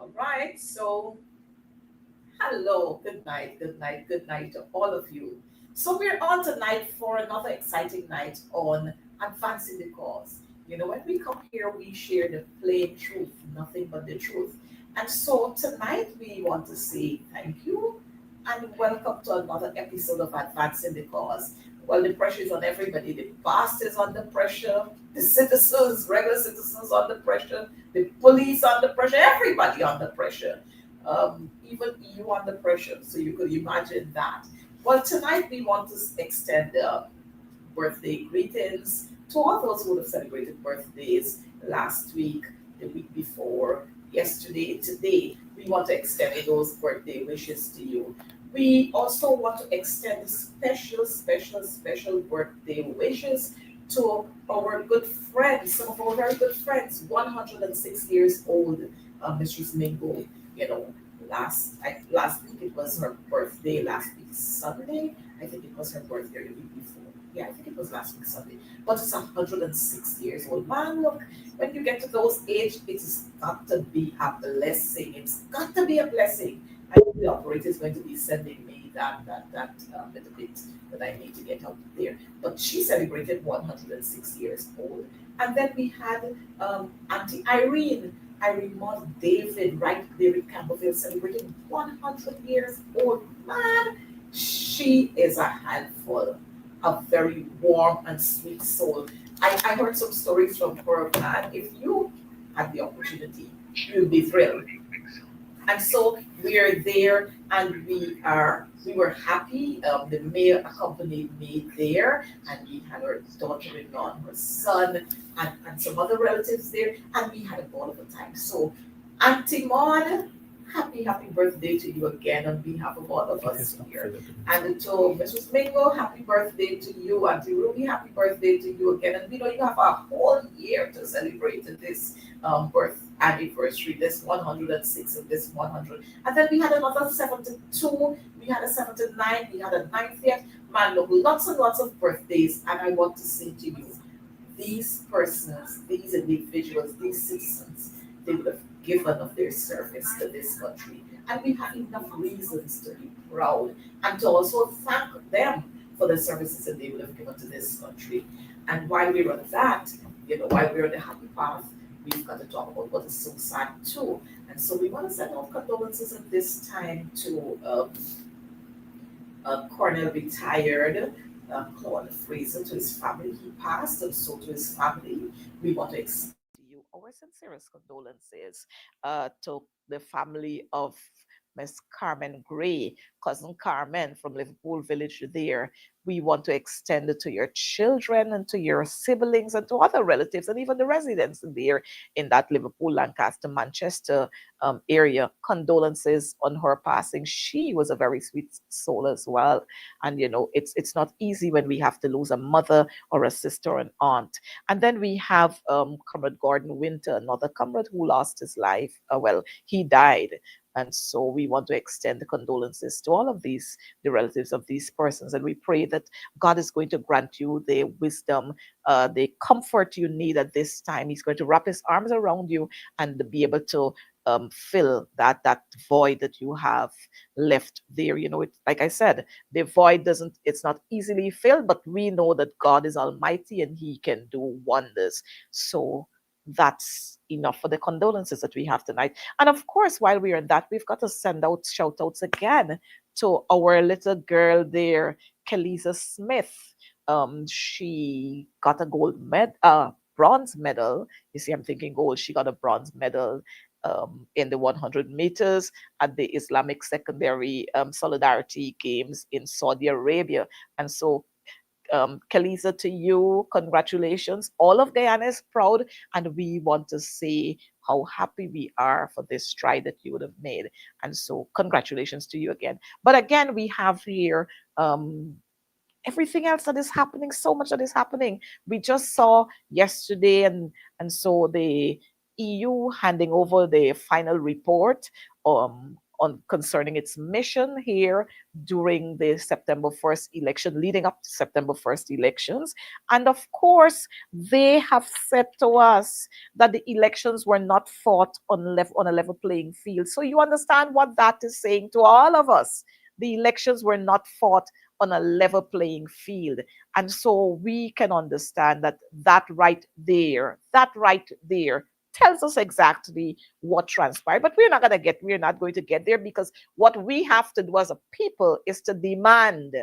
All right, so hello, good night to all of you. So we're on tonight for another exciting night on advancing the cause. You know, when we come here, we share the plain truth, nothing but the truth. And so tonight we want to say thank you and welcome to another episode of Advancing the Cause. Well, the pressure is on everybody. The past is under pressure, the citizens, regular citizens under pressure, the police under pressure, everybody under pressure, even you under pressure. So you could imagine that. Well, tonight we want to extend birthday greetings to all those who have celebrated birthdays last week, the week before, yesterday, today. We want to extend those birthday wishes to you. We also want to extend special birthday wishes to our good friends, some of our very good friends, 106 years old, Mistress Mingo. You know, last week it was her birthday, last week Sunday. I think it was her birthday the week before. Yeah, I think it was last week Sunday. But it's 106 years old. Man, look, when you get to those age, it's got to be a blessing. It's got to be a blessing. I know the operator is going to be sending me that little bit that I need to get out there. But she celebrated 106 years old. And then we had Auntie Irene Moss David, right there in Campbellville, celebrating 100 years old. Man, she is a handful, a very warm and sweet soul. I heard some stories from her, man. If you had the opportunity, you'll be thrilled. And so we are there, and we were happy. The mayor accompanied me there, and we had our daughter-in-law and her son, and some other relatives there, and we had a ball of a time. So, Auntie Maud, happy birthday to you again on behalf of all of us here. And to Mrs. Mingo, happy birthday to you. Auntie Ruby, happy birthday to you again. And we know you have a whole year to celebrate this birth anniversary, this 106 and this 100. And then we had another 72, we had a 79, we had a 90th. Man, look, lots and lots of birthdays. And I want to say to you, these persons, these individuals, these citizens, they would have given of their service to this country. And we have enough reasons to be proud and to also thank them for the services that they would have given to this country. And while we're on that, while we're on the happy path, we've got to talk about what is so sad too. And so we want to send out condolences at this time to Colonel retired Claude Fraser, to his family. He passed, and so to his family, we want to extend to you our sincerest condolences to the family of Miss Carmen Gray, cousin Carmen from Liverpool Village there. We want to extend it to your children and to your siblings and to other relatives and even the residents there in that Liverpool, Lancaster, Manchester area. Condolences on her passing. She was a very sweet soul as well. And it's not easy when we have to lose a mother or a sister or an aunt. And then we have Comrade Gordon Winter, another comrade who lost his life. Well, he died. And so we want to extend the condolences to all of these, the relatives of these persons. And we pray that God is going to grant you the wisdom, the comfort you need at this time. He's going to wrap his arms around you and be able to fill that void that you have left there. It's like I said, the void it's not easily filled, but we know that God is almighty and he can do wonders. So that's enough for the condolences that we have tonight. And of course, while we're in that, we've got to send out shout outs again to our little girl there, Kelisa Smith. She got a bronze medal. You see, I'm thinking gold. She got a bronze medal in the 100 meters at the Islamic Secondary Solidarity Games in Saudi Arabia. And so Kalisa, to you, congratulations. All of Guyana is proud, and we want to say how happy we are for this stride that you would have made. And so, congratulations to you again. But again, we have here everything else that is happening, so much that is happening. We just saw yesterday, and so the EU handing over the final report on concerning its mission here during the September 1st election, leading up to September 1st elections. And of course, they have said to us that the elections were not fought on a level playing field. So you understand what that is saying to all of us. The elections were not fought on a level playing field. And so we can understand that that right there tells us exactly what transpired. But we're not going to get there, because what we have to do as a people is to demand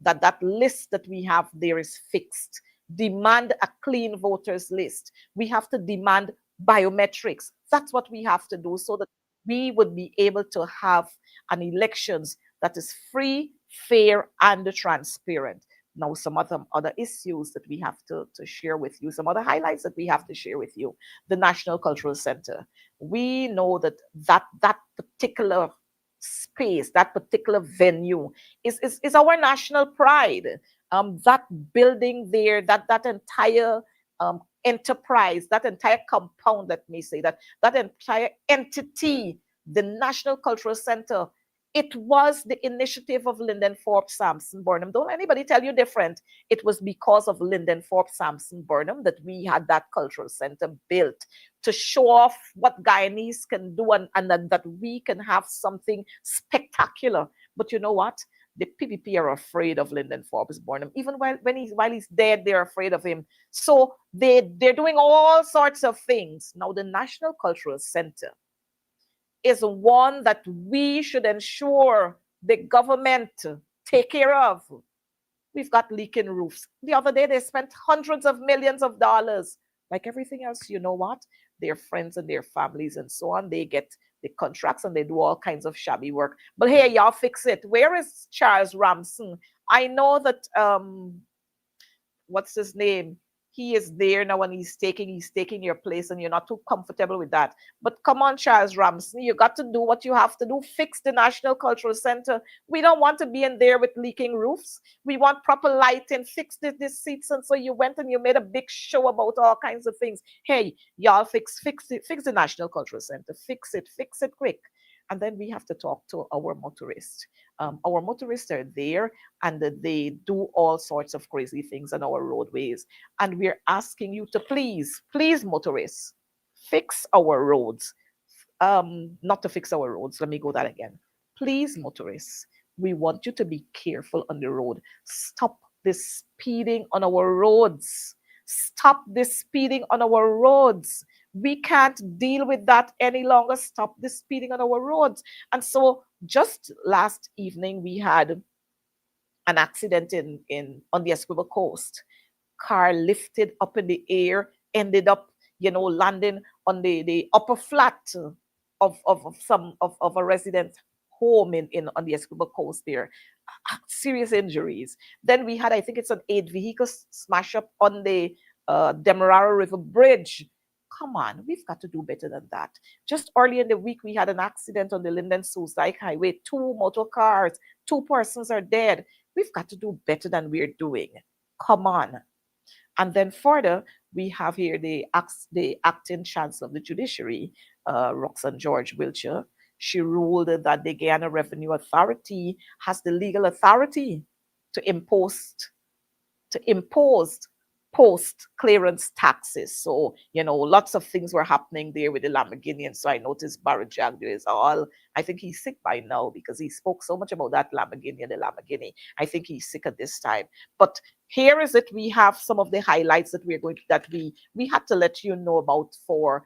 that list that we have there is fixed. Demand a clean voters list. We have to demand biometrics. That's what we have to do, so that we would be able to have an elections that is free, fair, and transparent. Now, some other issues that we have to share with you, some other highlights that we have to share with you. The National Cultural Center. We know that particular space, that particular venue is our national pride. That building there, that entire enterprise, that entire compound, let me say that entire entity, the National Cultural Center, it was the initiative of Lyndon Forbes Sampson Burnham. Don't anybody tell you different. It was because of Lyndon Forbes Sampson Burnham that we had that cultural center built, to show off what Guyanese can do, and that we can have something spectacular. But you know what? The PPP are afraid of Lyndon Forbes Burnham. Even while he's dead, they're afraid of him. So they're doing all sorts of things. Now, the National Cultural Center is one that we should ensure the government take care of. We've got leaking roofs. The other day, they spent hundreds of millions of dollars. Like everything else, you know what? Their friends and their families and so on, they get the contracts and they do all kinds of shabby work. But hey, y'all fix it. Where is Charles Ramson? I know that what's his name? He is there now, and he's taking your place, and you're not too comfortable with that. But come on, Charles Ramsey, you got to do what you have to do. Fix the National Cultural Center. We don't want to be in there with leaking roofs. We want proper lighting. Fix this seats. And so you went and you made a big show about all kinds of things. Hey, y'all fix it, fix the National Cultural Center. Fix it quick. And then we have to talk to our motorists. Our motorists are there, and they do all sorts of crazy things on our roadways. And we're asking you to please, motorists, fix our roads. Not to fix our roads. Let me go that again. Please, motorists, we want you to be careful on the road. Stop this speeding on our roads. Stop this speeding on our roads. We can't deal with that any longer. Stop this speeding on our roads. And so just last evening, we had an accident in on the Esquivel coast. Car lifted up in the air, ended up, landing on the upper flat of a resident home in on the Esquivel coast there. Serious injuries. Then we had, I think it's an 8 vehicle smash up on the Demerara River Bridge. Come on, we've got to do better than that. Just early in the week, we had an accident on the Linden Sioux Dyke Highway. 2 motor cars, 2 persons are dead. We've got to do better than we're doing. Come on. And then further, we have here the acting chancellor of the judiciary, Roxanne George Wiltshire. She ruled that the Guyana Revenue Authority has the legal authority to impose post-clearance taxes. So, lots of things were happening there with the Lamborghini. So I noticed Barrett Jagger is I think he's sick by now, because he spoke so much about that Lamborghini and the Lamborghini. I think he's sick at this time. But here is it. We have some of the highlights that we had to let you know about for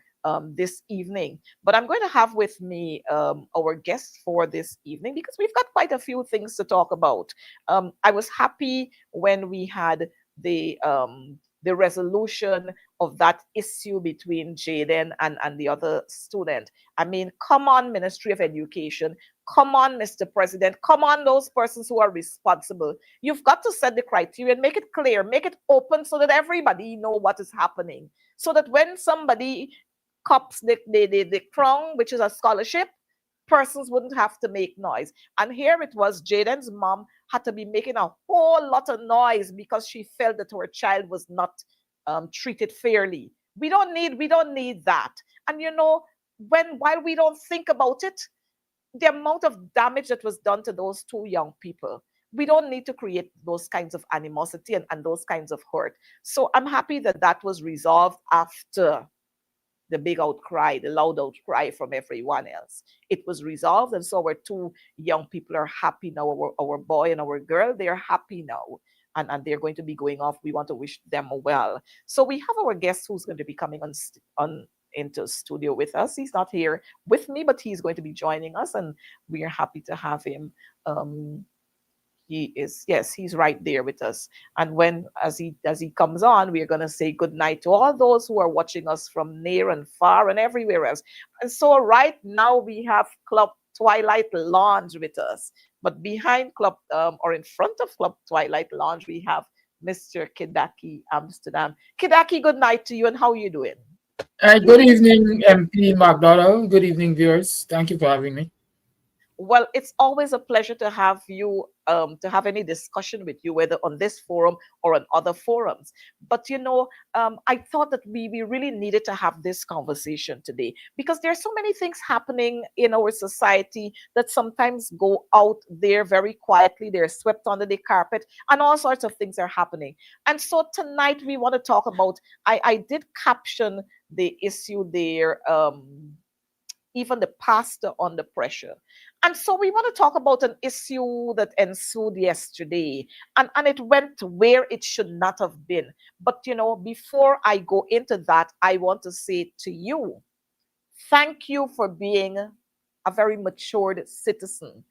this evening. But I'm going to have with me our guest for this evening, because we've got quite a few things to talk about. I was happy when we had the resolution of that issue between Jaden and the other student. I mean, come on, Ministry of Education. Come on, Mr. President. Come on, those persons who are responsible. You've got to set the criteria and make it clear, make it open, so that everybody know what is happening. So that when somebody cops the crown, which is a scholarship, persons wouldn't have to make noise. And here it was, Jaden's mom had to be making a whole lot of noise because she felt that her child was not treated fairly. We don't need that. And while we don't think about it, the amount of damage that was done to those two young people, we don't need to create those kinds of animosity and those kinds of hurt. So I'm happy that that was resolved after the big outcry, the loud outcry from everyone else. It was resolved, and so our two young people are happy now. Our boy and our girl, they're happy now. And they're going to be going off. We want to wish them well. So we have our guest who's going to be coming on into studio with us. He's not here with me, but he's going to be joining us, and we are happy to have him. Um, he is, yes, he's right there with us. And when as he comes on, we are going to say good night to all those who are watching us from near and far and everywhere else. And so right now we have Club Twilight Lounge with us, but behind Club or in front of Club Twilight Lounge we have Mr. Kidaki Amsterdam. Kidaki, good night to you, and how are you doing? Good evening, MP McDonald. Good evening, viewers. Thank you for having me. Well, it's always a pleasure to have you, to have any discussion with you, whether on this forum or on other forums. But I thought that we really needed to have this conversation today because there are so many things happening in our society that sometimes go out there very quietly. They're swept under the carpet, and all sorts of things are happening. And so tonight we want to talk about. I did caption the issue there. Even the pastor under pressure. And so we want to talk about an issue that ensued yesterday, and it went where it should not have been. But before I go into that, I want to say to you, thank you for being a very matured citizen.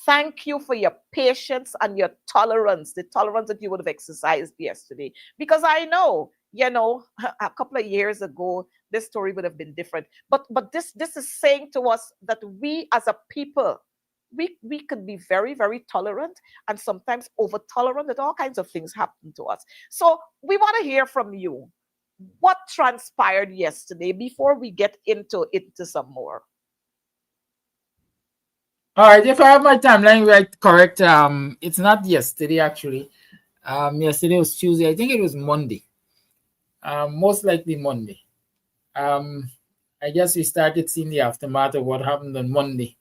Thank you for your patience and your tolerance, the tolerance that you would have exercised yesterday. Because I know, a couple of years ago, this story would have been different. But this is saying to us that we as a people, we could be very, very tolerant and sometimes over tolerant, that all kinds of things happen to us. So we want to hear from you. What transpired yesterday before we get into some more? All right, if I have my timeline right correct, it's not yesterday actually. Yesterday was Tuesday. I think it was Monday. Most likely Monday. I guess we started seeing the aftermath of what happened on Monday.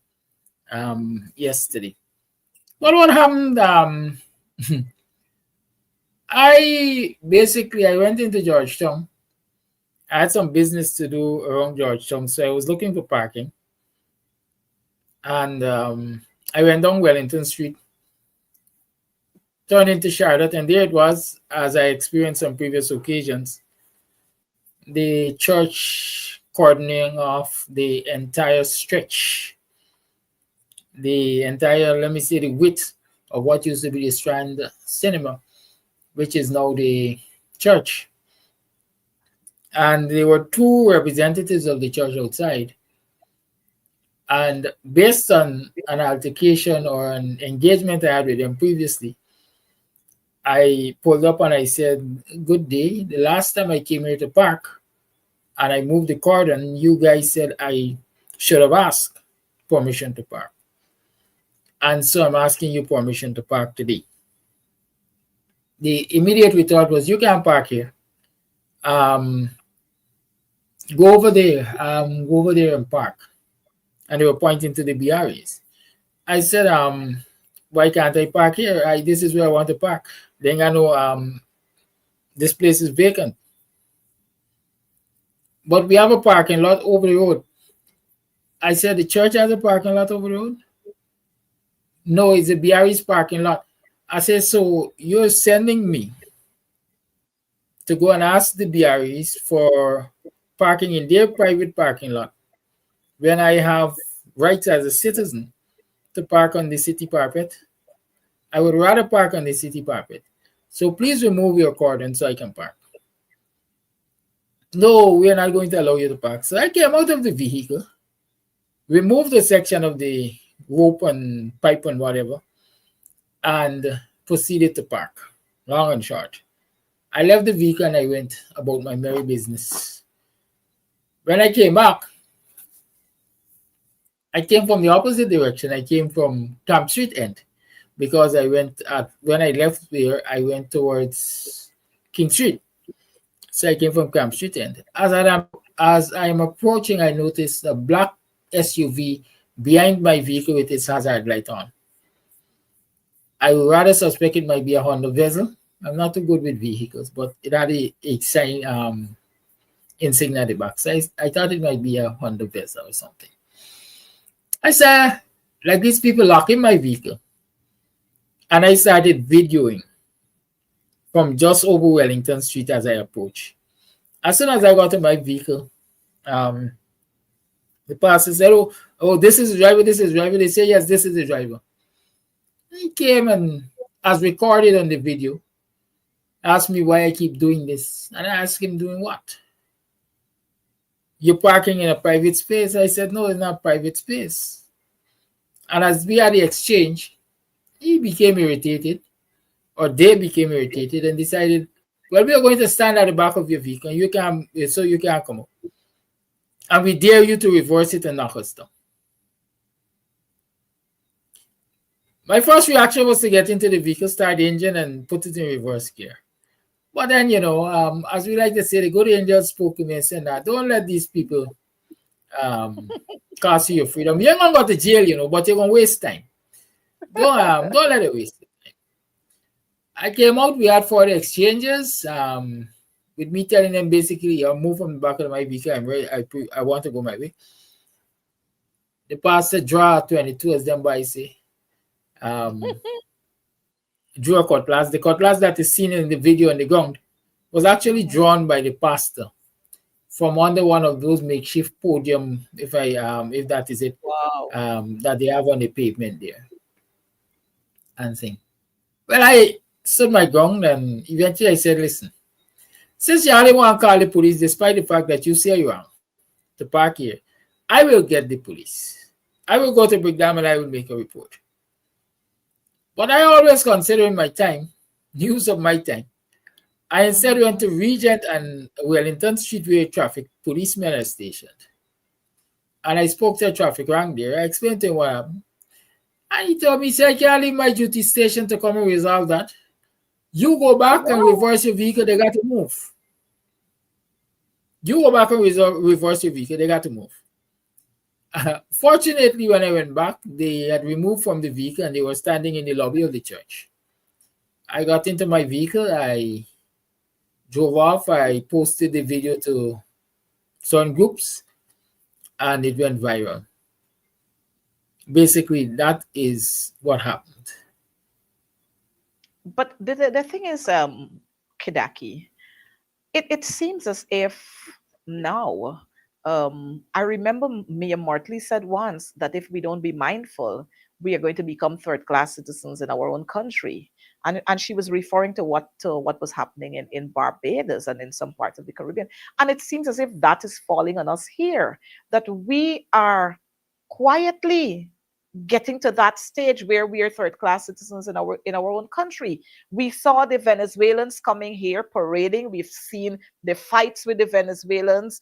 Yesterday. Well, what happened? I went into Georgetown. I had some business to do around Georgetown, so I was looking for parking. And I went down Wellington Street, turned into Charlotte, and there it was, as I experienced on previous occasions, the church cordoning off the entire stretch, the entire, let me say, the width of what used to be the Strand Cinema, which is now the church. And there were two representatives of the church outside. And based on an altercation or an engagement I had with them previously, I pulled up and I said, good day. The last time I came here to park and I moved the cordon, you guys said I should have asked permission to park. And so I'm asking you permission to park today. The immediate retort was, you can't park here. Go over there. Go over there and park. And they were pointing to the BRAs. I said, why can't I park here? This is where I want to park. Then I know this place is vacant. But we have a parking lot over the road. I said, the church has a parking lot over the road? No, it's a BRA's parking lot. I said, so you're sending me to go and ask the BRAs for parking in their private parking lot when I have rights as a citizen to park on the city carpet? I would rather park on the city carpet. So please remove your cordon so I can park. No, we are not going to allow you to park. So I came out of the vehicle, removed the section of the rope and pipe and whatever, and proceeded to park, long and short. I left the vehicle and I went about my merry business. When I came back, I came from the opposite direction. I came from Camp Street end because when I left there, I went towards King Street. So I came from Camp Street End. As I am approaching, I noticed a black SUV behind my vehicle with its hazard light on. I would rather suspect it might be a Honda Vessel. I'm not too good with vehicles, but it had a sign insignia at the back. So I thought it might be a Honda Vessel or something. I saw like these people locking my vehicle, and I started videoing from just over Wellington Street as I approached. As soon as I got to my vehicle, um, the pastor said, "Oh, this is the driver. This is the driver." They say, "Yes, this is the driver." He came and, as recorded on the video, asked me why I keep doing this, and I asked him, "Doing what? You're parking in a private space." I said, "No, it's not private space." And as we had the exchange, he became irritated, or they became irritated, and decided, "Well, we are going to stand at the back of your vehicle. You can, so you can't come up, and we dare you to reverse it and knock us down." My first reaction was to get into the vehicle, start the engine, and put it in reverse gear. But then, as we like to say, the good angel spoke to me and said, "Nah, don't let these people um, cost you your freedom. You're going to go to jail, but you're going to waste time. Don't let it waste. I came out, we had 40 exchanges, with me telling them basically, I'll move from the back of my vehicle. I'm ready. I want to go my way. The pastor draw 22 as them by say, drew a cutlass. The cutlass that is seen in the video on the ground was actually drawn by the pastor from under one of those makeshift podium, if that is it, Wow. that they have on the pavement there. And thing. Well, I stood my ground, and eventually I said, "Listen, since you only want to call the police, despite the fact that you say you are to park here, I will get the police. I will go to Brigham and I will make a report." But I always considering my time, use of my time. I instead went to Regent and Wellington Street where traffic policemen are stationed. And I spoke to a traffic rank there. I explained to him what happened. And he told me, "Say, I can't leave my duty station to come and resolve that. You go back and Wow. reverse your vehicle, they got to move. You go back and reverse your vehicle, they got to move." Fortunately, when I went back, they had removed from the vehicle and they were standing in the lobby of the church. I got into my vehicle, I drove off, I posted the video to certain groups, and it went viral. Basically, that is what happened. But the thing is, Kidaki, it seems as if now, I remember Mia Mortley said once that if we don't be mindful, we are going to become third class citizens in our own country. And she was referring to what was happening in Barbados and in some parts of the Caribbean. And it seems as if that is falling on us here, that we are quietly getting to that stage where we are third class citizens in our own country. We saw the Venezuelans coming here parading. We've seen the fights with the Venezuelans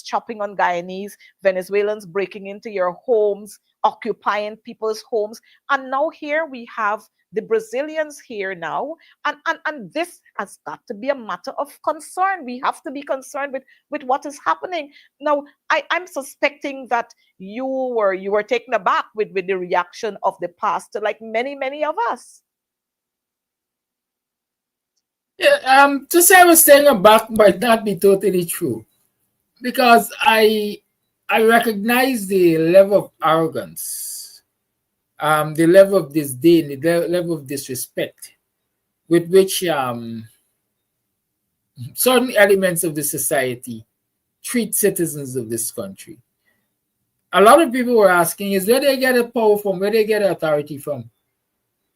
chopping on Guyanese, Venezuelans breaking into your homes, occupying people's homes. And now here we have the Brazilians here now. And this has got to be a matter of concern. We have to be concerned with what is happening. Now, I'm suspecting that you were taken aback with the reaction of the pastor, like many of us. Yeah, to say I was taken aback might not be totally true, because I recognize the level of arrogance, the level of disdain, the level of disrespect with which certain elements of the society treat citizens of this country. A lot of people were asking is where they get the power from, where they get the authority from.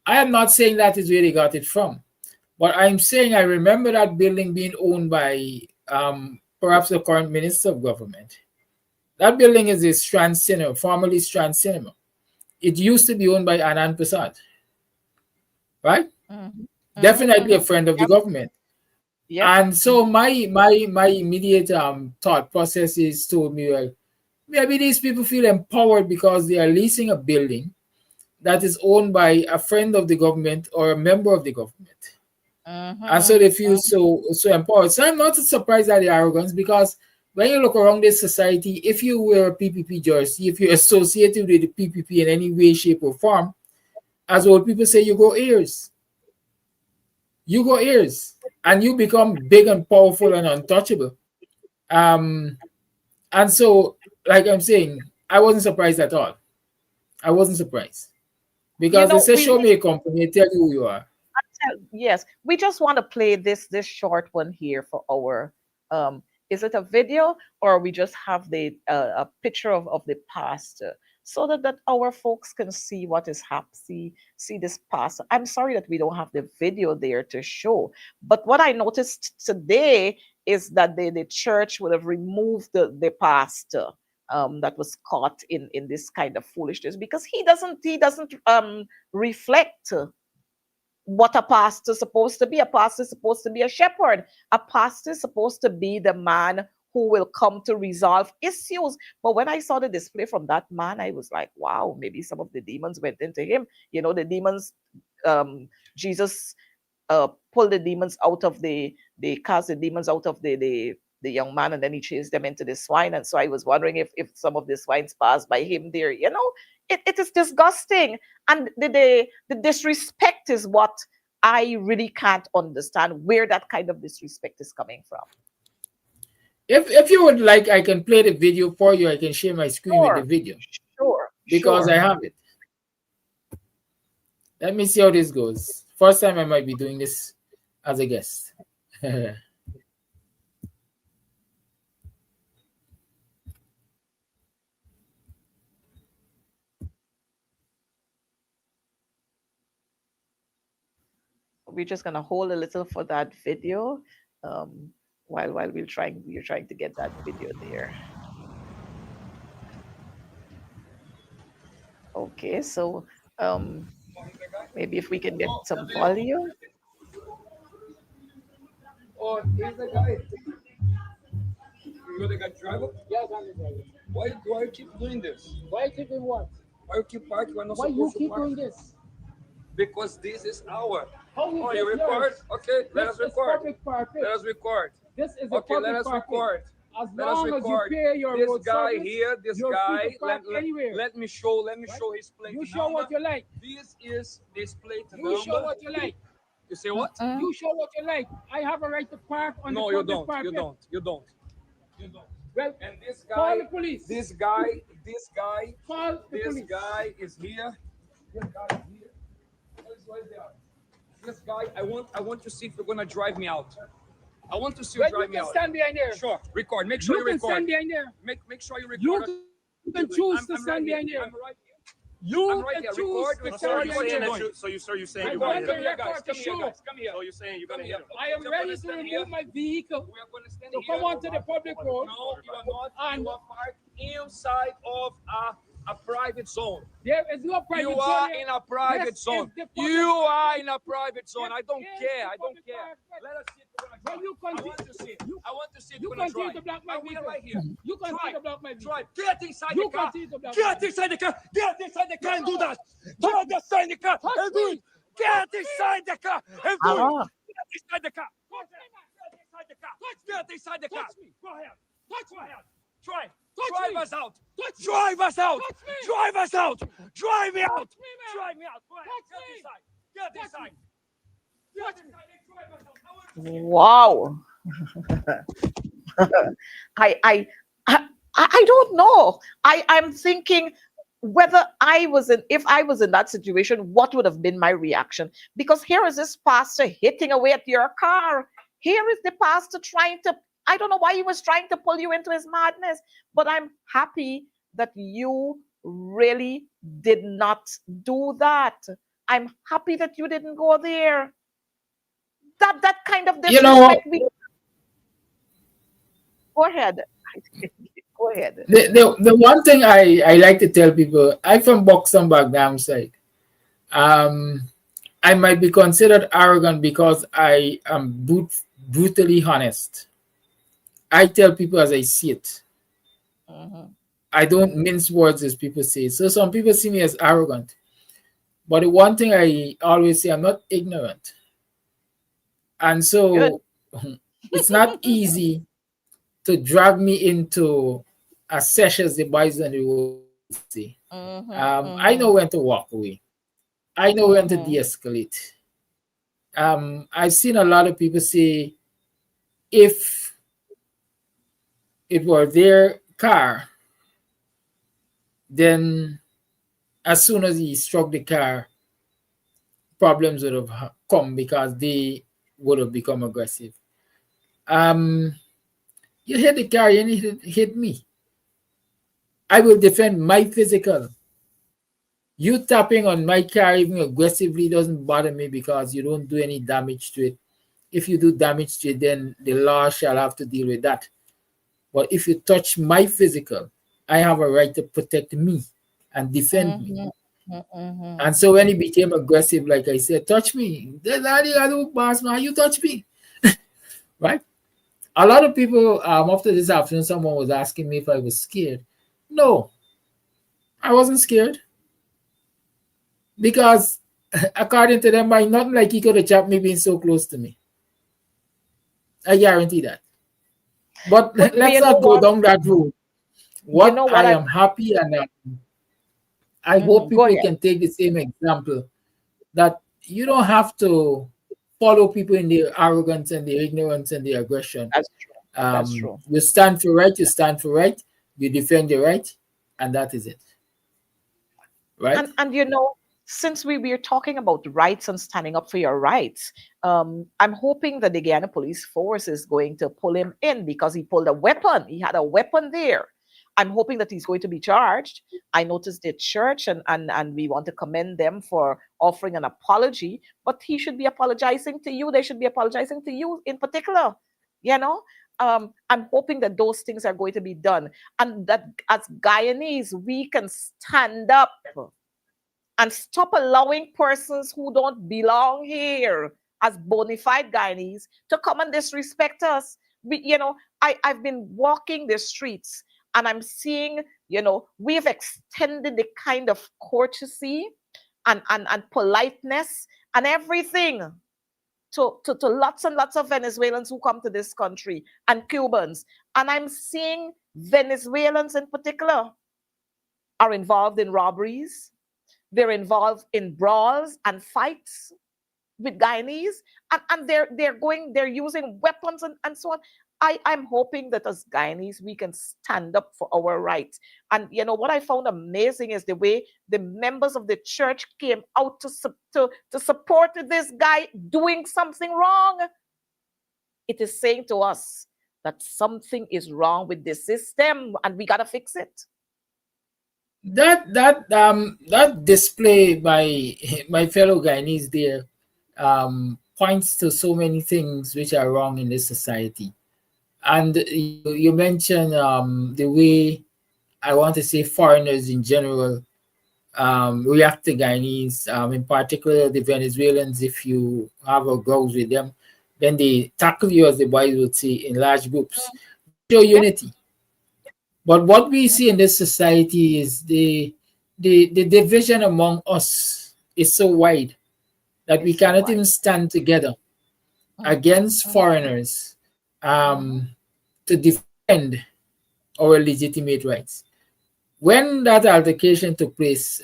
I am not saying that is where they got it from, but I'm saying I remember that building being owned by perhaps the current minister of government. That building is a Strand Cinema, formerly Strand Cinema. It used to be owned by Anand Prasad, right? Mm-hmm. Definitely a Mm-hmm. friend of the Yep. government. Yep. And so my immediate thought process is told me, well, maybe these people feel empowered because they are leasing a building that is owned by a friend of the government or a member of the government. And so they feel Mhm. so empowered. So I'm not surprised at the arrogance, because when you look around this society, if you wear a PPP jersey, if you're associated with the PPP in any way, shape, or form, as old people say, you go ears. You go ears, and you become big and powerful and untouchable. Um, and so, like I'm saying, I wasn't surprised at all. I wasn't surprised, You because it know, says show me a company, tell you who you are. yes, we just want to play this short one here for our is it a video, or we just have the a picture of the pastor, so that our folks can see what is happening, see this pastor. I'm sorry that we don't have the video there to show, but what I noticed today is that the church would have removed the pastor that was caught in this kind of foolishness, because he doesn't reflect what a pastor is supposed to be. A pastor is supposed to be a shepherd. A pastor is supposed to be the man who will come to resolve issues. But when I saw the display from that man, I was like, wow, maybe some of the demons went into him. You know, the demons, Jesus pulled the demons out of they cast the demons out of the young man, and then he chased them into the swine. And so I was wondering if some of the swines passed by him there. You know, it is disgusting. And the disrespect is what I really can't understand, where that kind of disrespect is coming from. If you would like, I can play the video for you. I can share my screen with the Sure, video, sure, because I sure. have it. Let me see how this goes. First time I might be doing this as a guest. We're just gonna hold a little for that video, um, while you're trying to get that video there. Okay, so um, maybe if we can get some volume. Oh, he's the guy. You're the guy driver? Yes, I'm the driver. Why you keep doing this? Why you keep doing what? Why you keep parking? Why not why you keep doing this? Because this is our. How is oh, you record? Yours? Okay, let us record. Public parking. Let us record. This is okay. Let us parking. Record. As let long as you pay your this road guy service, here, this guy. Let me show. Let me right? Show his plate. You show number. What you like. This is this plate. You number. Show what you like. You say what? You show what you like. I have a right to park on no, the public you don't. You don't. You don't. You don't. Well, and this guy, call the police. This guy, call the police. Guy is here. This guy is here. What is there? This guy, I want to see if you're gonna drive me out. I want to see you drive me out. You can stand behind there. Sure. Record. Make sure you record. You can stand behind there. Make sure you record. You can choose to stand behind there. I'm right here. You can choose to stand behind there. So you're saying you're going to hit him. Come here, guys. Come here. So you're saying you're going to hit him. I am ready to remove my vehicle to come onto the public road. No, you are not. And you are parked inside of a private zone. There is no private zone. You are in a private zone. You are in a private zone. I don't care. I don't care. Let us see. I want to see. I want to see. You continue to block my vehicle right here. You continue to block my vehicle. Get inside the car. Get inside the car. Get inside the car and do that. Get inside the car and do it. Get inside the car and do it. Get inside the car. Get inside the car. Go ahead. Touch my hand. Try. Drive us out. Drive us out. Drive us out. Drive me out. Drive me out. Go ahead. Get inside. Get inside. Wow. I, I don't know. I'm thinking whether if I was in that situation, what would have been my reaction? Because here is this pastor hitting away at your car. Here is the pastor trying to, I don't know why he was trying to pull you into his madness, but I'm happy that you really did not do that. I'm happy that you didn't go there. That kind of disrespect. Go ahead. Go ahead. The one thing I like to tell people, I'm from Buxton Bagdam side. I might be considered arrogant because I am brutally honest. I tell people as I see it. I don't mince words as people say. So some people see me as arrogant. But the one thing I always say, I'm not ignorant. And Good. so it's not easy to drag me into a session as the boys on the road would say. Mhm. I know when Mhm. to walk away. I know when to Mhm. de-escalate. I've seen a lot of people say if it were their car, then as soon as he struck the car, problems would have come because they would have become aggressive. Um, you hit the car, you need to hit me. I will defend my physical. You tapping on my car even aggressively doesn't bother me because you don't do any damage to it. If you do damage to it, then the law shall have to deal with that. But if you touch my physical, I have a right to protect me and defend me. Mhm. Mhm. And so when he became aggressive, like I said, touch me. There's any other boss man, you touch me. Right? A lot of people after this afternoon, someone was asking me if I was scared. No, I wasn't scared because according to them, I nothing like he could have chopped me being so close to me. I guarantee that. But But let's you know not go what? down that road. You What know I what I am happy and I hope Go people ahead. can take the same example that you don't have to follow people in their arrogance and their ignorance and their aggression. That's true. That's true. You stand for right, you stand for right, you defend your right, and that is it. Right? And you know, since we were talking about rights and standing up for your rights, I'm hoping that the Guyana police force is going to pull him in because he pulled a weapon. He had a weapon there. I'm hoping that he's going to be charged. I noticed the church, and we want to commend them for offering an apology, but he should be apologizing to you. They should be apologizing to you in particular. You know, I'm hoping that those things are going to be done, and that as Guyanese, we can stand up and stop allowing persons who don't belong here as bona fide Guyanese to come and disrespect us. I've been walking the streets and I'm seeing, we've extended the kind of courtesy and politeness and everything to lots and lots of Venezuelans who come to this country and Cubans. And I'm seeing Venezuelans in particular are involved in robberies, they're involved in brawls and fights with Guyanese, and they're using weapons and so on. I'm hoping that as Guyanese we can stand up for our rights. And what I found amazing is the way the members of the church came out to support this guy doing something wrong. It is saying to us that something is wrong with the system and we gotta fix it. That display by my fellow Guyanese there points to so many things which are wrong in this society. And you mentioned the way I want to say foreigners in general react to Guyanese, in particular the Venezuelans. If you have a grouse with them, then they tackle you, as the boys would say, in large groups. Show Yep. unity. But what we see in this society is the division among us is so wide that we It's so cannot wide. even stand together Mhm, against mhm, foreigners mhm. to defend our legitimate rights. When that altercation took place,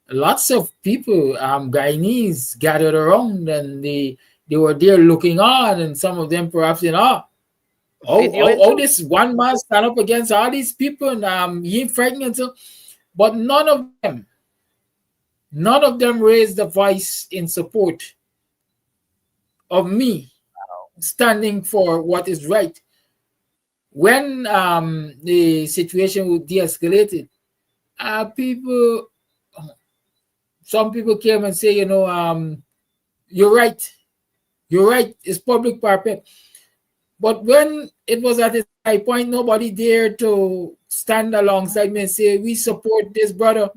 lots of people, Guyanese, gathered around and they were there looking on, and some of them perhaps in awe. Oh, Too. this one man stand up against all these people and he ain't frightened and so, but none of them raised the voice in support of me standing for what is right. When the situation would de-escalated, people, some people came and say, you're right, you're right, it's public parapet. But when it was at its high point, nobody dared to stand alongside me and say, we support this brother.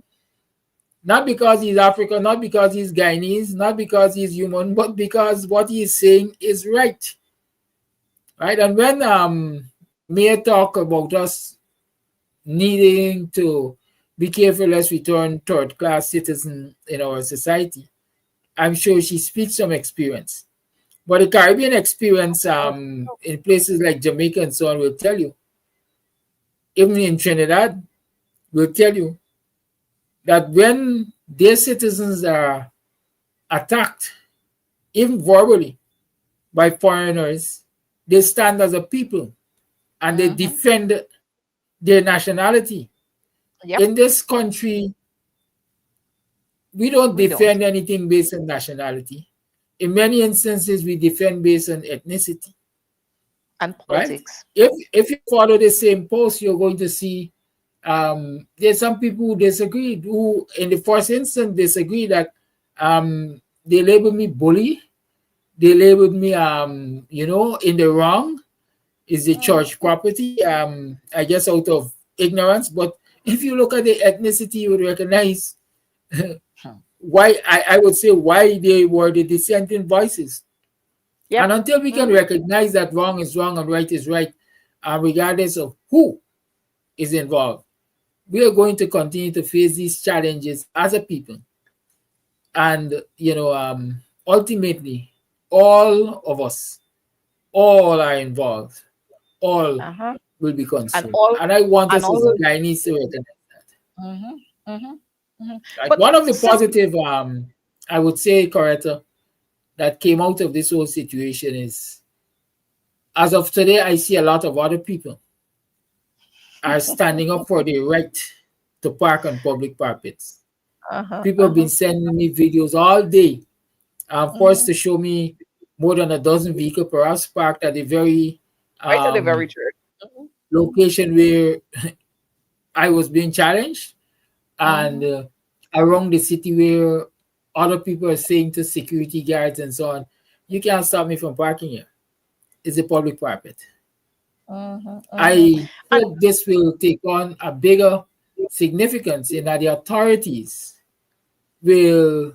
Not because he's African, not because he's Guyanese, not because he's human, but because what he's saying is right. Right? And when the mayor talk about us needing to be careful lest we turn third class citizen in our society, I'm sure she speaks from experience. But the Caribbean experience in places like Jamaica and so on will tell you, even in Trinidad, will tell you that when their citizens are attacked, even verbally, by foreigners, they stand as a people and they defend their nationality. Yep, In this country, we don't we don't. defend anything based on nationality. In many instances, we defend based on ethnicity, And right? politics. If you follow the same post, you're going to see there's some people who disagree, who in the first instance disagree that they labeled me bully, they labeled me in the wrong, is the church property, I guess out of ignorance. But if you look at the ethnicity, you would recognize Hmm. why I would say why they were the dissenting voices. And Yep. until we can recognize that wrong is wrong and right is right, regardless of who is involved, we are going to continue to face these challenges as a people. And ultimately, all of us, all are involved, all Uh-huh. will be And consumed. all And I want and us all as will. Guyanese to recognize Mm-hmm, mm-hmm, mm-hmm. that. But One of the sis, positive, I would say, Coretta, that came out of this whole situation is, as of today, I see a lot of other people are standing up for the right to park on public parkets. uh-huh, People have been uh-huh. sending me videos all day, forced Mm-hmm. to show me more than a dozen vehicles perhaps parked at the very Right at the um, very church. Mm-hmm, location where I was being challenged, and mm-hmm, around the city where other people are saying to security guards and so on, you can't stop me from parking here. It's a public park. mm-hmm, mm-hmm. I And hope this will take on a bigger significance in that the authorities will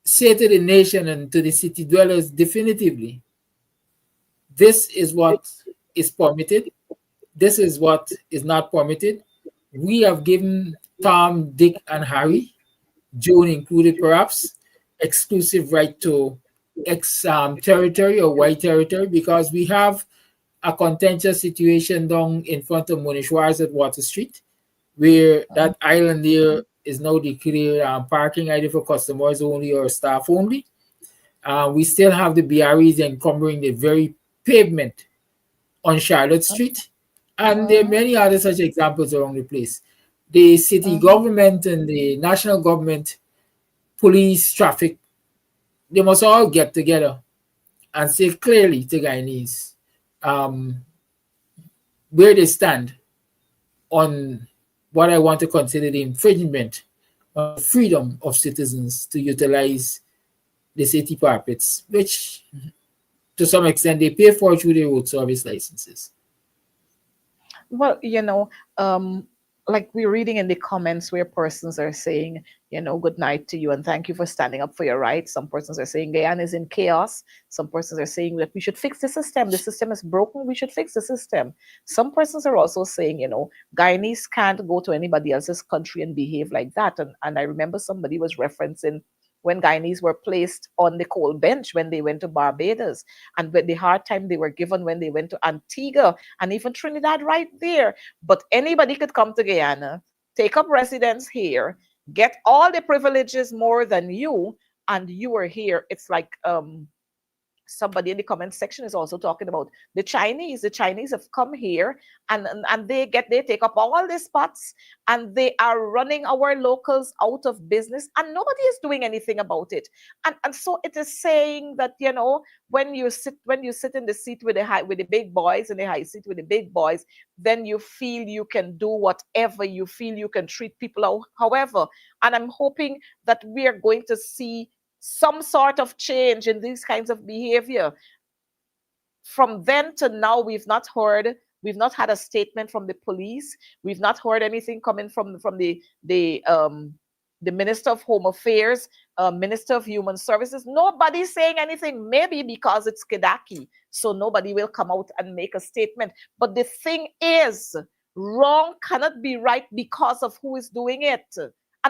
say to the nation and to the city dwellers definitively, this is what is permitted, this is what is not permitted. We have given Tom, Dick, and Harry, Joan included perhaps, exclusive right to X territory or Y territory, because we have a contentious situation down in front of Monishwars at Water Street, where that island there is now declared parking either for customers only or staff only. We still have the BREs encumbering the very pavement on Charlotte Street, and there are mm-hmm, many other such examples around the place. The city mm-hmm. government and the national government, police, traffic, they must all get together and say clearly to Guyanese um, where they stand on what I want to consider the infringement on the freedom of citizens to utilize the city carpets, which to some extent they pay for through their road service licenses. Well, like we're reading in the comments where persons are saying, good night to you and thank you for standing up for your rights. Some persons are saying Guyana is in chaos. Some persons are saying that we should fix the system. The system is broken. We should fix the system. Some persons are also saying, Guyanese can't go to anybody else's country and behave like that. And I remember somebody was referencing when Guyanese were placed on the coal bench when they went to Barbados, and with the hard time they were given when they went to Antigua and even Trinidad right there. But anybody could come to Guyana, take up residence here, get all the privileges more than you, and you are here. It's like somebody in the comment section is also talking about the Chinese have come here, and they take up all the spots, and they are running our locals out of business, and nobody is doing anything about it. And so it is saying that, when you sit in the seat with the big boys, in the high seat with the big boys, then you feel you can do whatever, you feel you can treat people however. And I'm hoping that we are going to see some sort of change in these kinds of behavior. From then to now, we've not had a statement from the police. We've not heard anything coming from the Minister of Home Affairs, Minister of Human Services. Nobody's saying anything, maybe because it's Kedaki, so nobody will come out and make a statement. But the thing is, wrong cannot be right because of who is doing it.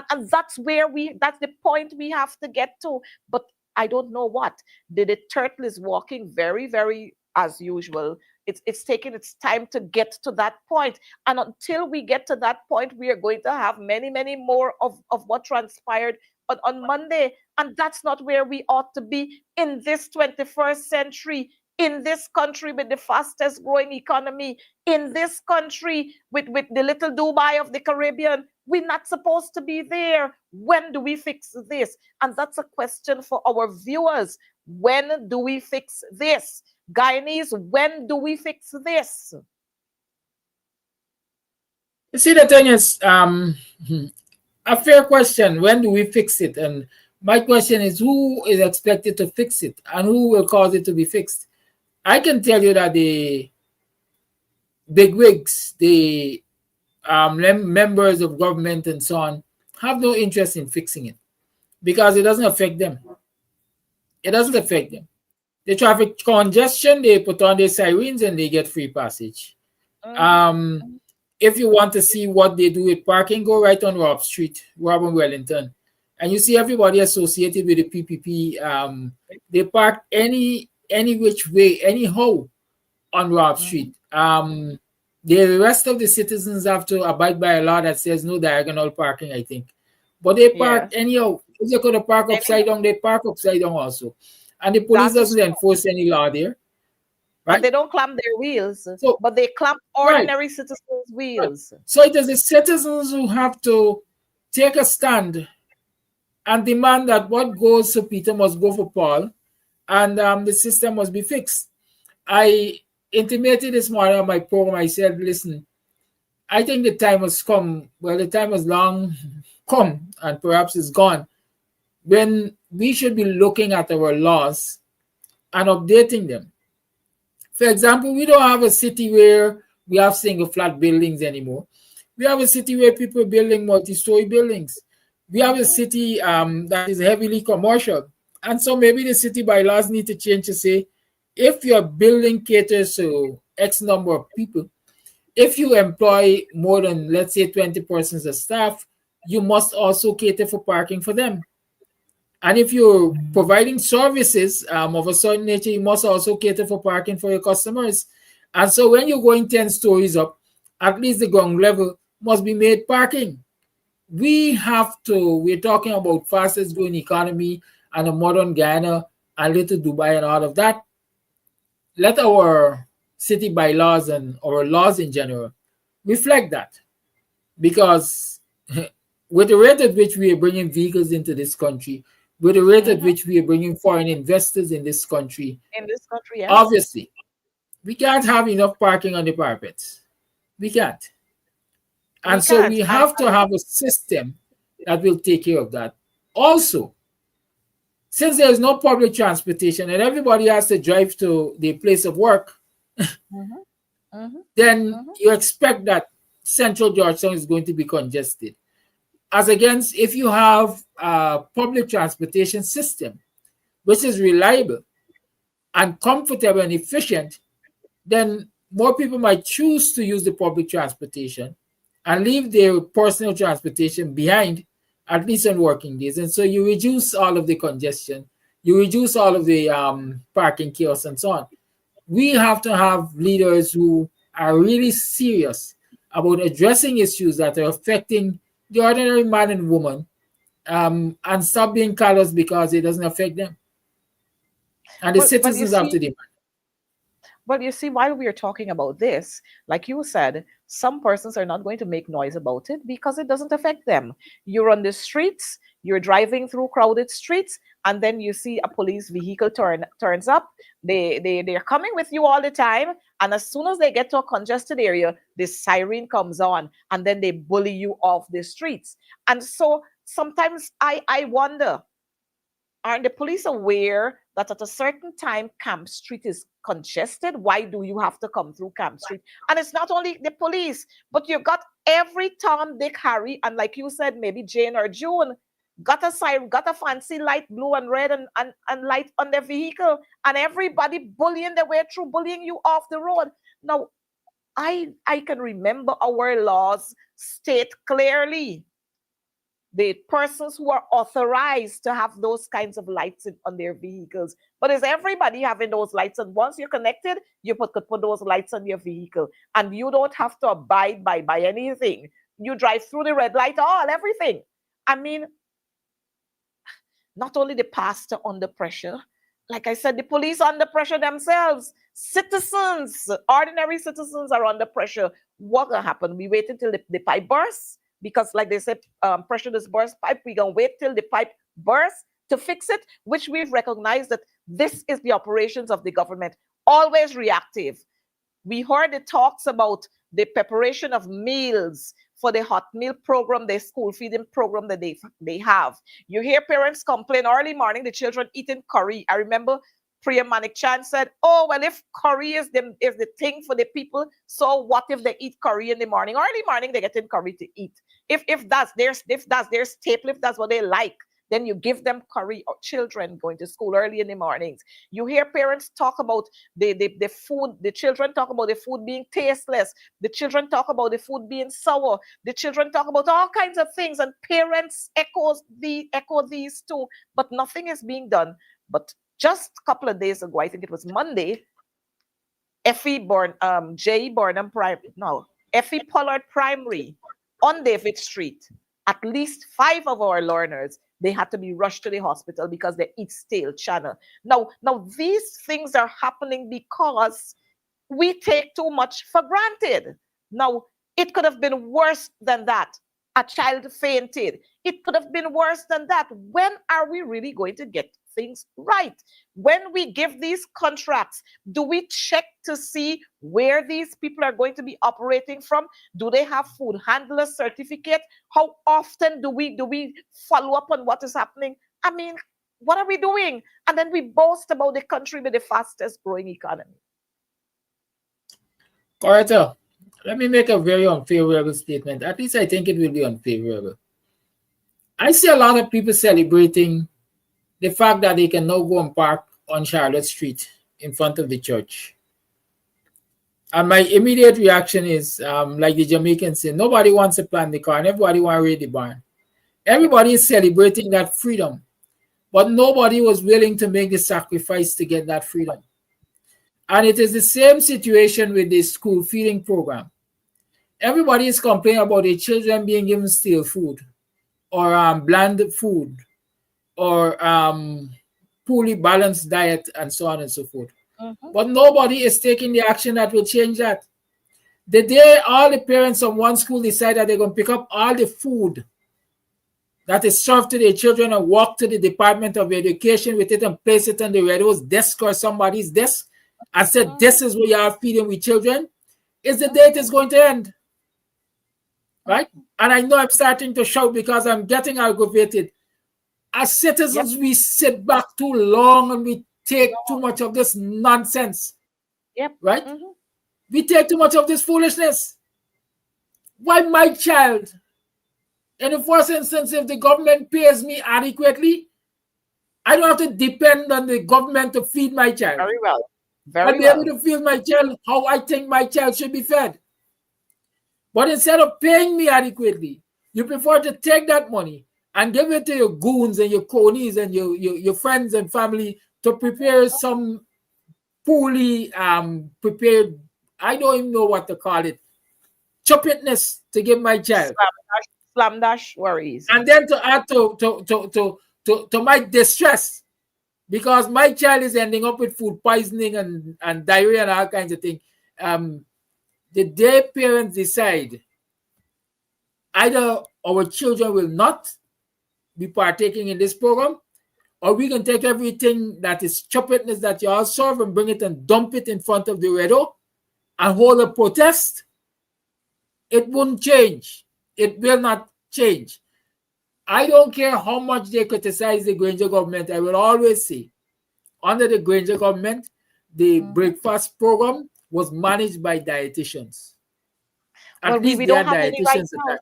And that's the point we have to get to. But I don't know what. The turtle is walking very, very as usual. It's taking its time to get to that point. And until we get to that point, we are going to have many, many more of what transpired on Monday. And that's not where we ought to be in this 21st century, in this country with the fastest growing economy, in this country with the little Dubai of the Caribbean. We're not supposed to be there. When do we fix this? And that's a question for our viewers. When do we fix this? Guyanese, when do we fix this? You see, the thing is, a fair question. When do we fix it? And my question is, who is expected to fix it, and who will cause it to be fixed? I can tell you that the bigwigs, the members of government and so on, have no interest in fixing it because it doesn't affect them. It doesn't affect them. The traffic congestion, they put on their sirens and they get free passage. If you want to see what they do with parking, go right on Rob Street, Rob and Wellington, and you see everybody associated with the PPP. They park any which way, anyhow, on Rob Street. The rest of the citizens have to abide by a law that says no diagonal parking, I think. But they park anyhow. If they could park upside down, they park upside down also. And the police doesn't enforce any law there. Right? They don't clamp their wheels, so, but they clamp ordinary citizens' wheels. Right. So it is the citizens who have to take a stand and demand that what goes to Peter must go for Paul, and the system must be fixed. I intimated this morning on my program. I said, listen, I think the time has come. Well, the time has long come, and perhaps it's gone, when we should be looking at our laws and updating them. For example, we don't have a city where we have single flat buildings anymore. We have a city where people are building multi-story buildings. We have a city that is heavily commercial. And so maybe the city bylaws need to change to say, if your building caters to X number of people, if you employ more than, let's say, 20 persons of staff, you must also cater for parking for them. And if you're providing services of a certain nature, you must also cater for parking for your customers. And so when you're going 10 stories up, at least the ground level must be made parking. We're talking about fastest growing economy and a modern Guyana and little Dubai and all of that. Let our city bylaws and our laws in general reflect that. Because with the rate at which we are bringing vehicles into this country, with the rate at which we are bringing foreign investors in this country, yes. Obviously, we can't have enough parking on the parapets. We can't. And so we have to have a system that will take care of that. Also, since there is no public transportation and everybody has to drive to the place of work, then you expect that Central Georgetown is going to be congested. As against if you have a public transportation system, which is reliable and comfortable and efficient, then more people might choose to use the public transportation and leave their personal transportation behind, at least on working days. And so you reduce all of the congestion, you reduce all of the parking chaos and so on. We have to have leaders who are really serious about addressing issues that are affecting the ordinary man and woman, and stop being callous because it doesn't affect them. And the citizens have to demand. But you see, while we are talking about this, like you said, some persons are not going to make noise about it because it doesn't affect them. You're on the streets, you're driving through crowded streets, and then you see a police vehicle turns up. They're coming with you all the time, and as soon as they get to a congested area, the siren comes on, and then they bully you off the streets. And so sometimes I wonder, aren't the police aware that at a certain time Camp Street is congested? Why do you have to come through Camp Street? And it's not only the police, but you've got every Tom, Dick, Harry, and like you said, maybe Jane or June, got a siren, got a fancy light, blue and red and light on their vehicle, and everybody bullying their way through, bullying you off the road. Now, I can remember our laws state clearly the persons who are authorized to have those kinds of lights on their vehicles. But is everybody having those lights? And once you're connected, you could put those lights on your vehicle, and you don't have to abide by anything. You drive through the red light, all everything. I mean, not only the pastor under pressure, like I said, the police under pressure themselves. Citizens, ordinary citizens are under pressure. What gonna happen? We wait until the pipe bursts? Because like they said, pressure this burst pipe. We gonna wait till the pipe bursts to fix it, which we've recognized that this is the operations of the government, always reactive. We heard the talks about the preparation of meals for the hot meal program, the school feeding program that they have. You hear parents complain early morning, the children eating curry. I remember Priya Manik Chan said, oh, well, if curry is the thing for the people, so what if they eat curry in the morning? Early morning, they get in curry to eat. If that's their staple, if that's what they like, then you give them curry. Or children going to school early in the mornings. You hear parents talk about the food. The children talk about the food being tasteless. The children talk about the food being sour. The children talk about all kinds of things, and parents echo these too. But nothing is being done. But just a couple of days ago, I think it was Monday, Effie Pollard Primary on David Street, at least 5 of our learners, they had to be rushed to the hospital because they eat stale channel. Now these things are happening because we take too much for granted. Now, it could have been worse than that. A child fainted. It could have been worse than that. When are we really going to get things right? When we give these contracts, do we check to see where these people are going to be operating from? Do they have food handler certificate? How often do we follow up on what is happening? I mean, what are we doing? And then we boast about the country with the fastest growing economy. Coretta, let me make a very unfavorable statement. At least I think it will be unfavorable. I see a lot of people celebrating the fact that they can now go and park on Charlotte Street in front of the church. And my immediate reaction is, like the Jamaicans say, nobody wants to plant the car and everybody wants to raid the barn. Everybody is celebrating that freedom, but nobody was willing to make the sacrifice to get that freedom. And it is the same situation with the school feeding program. Everybody is complaining about the children being given stale food or bland food or poorly balanced diet and so on and so forth. But nobody is taking the action that will change that. The day all the parents of one school decide that they're going to pick up all the food that is served to their children and walk to the Department of Education with it and place it on the radio's desk or somebody's desk and said, this is what you are feeding with children, is the day it is going to end. Right? And I know I'm starting to shout because I'm getting aggravated. As citizens, we sit back too long and we take too much of this nonsense. Right? We take too much of this foolishness. Why my child? In the first instance, if the government pays me adequately, I don't have to depend on the government to feed my child. Very well. I'll be able to feed my child how I think my child should be fed. But instead of paying me adequately, you prefer to take that money and give it to your goons and your cronies and your friends and family to prepare some poorly prepared, I don't even know what to call it, chuppetness to give my child. Slam dash worries. And then to add to my distress, because my child is ending up with food poisoning and diarrhea and all kinds of things. The day parents decide either our children will not be partaking in this program, or we can take everything that is chuppetness that you all serve and bring it and dump it in front of the radio and hold a protest, it won't change. It will not change. I don't care how much they criticize the Granger government. I will always say, under the Granger government, the breakfast program was managed by dietitians. At least we don't have any right now.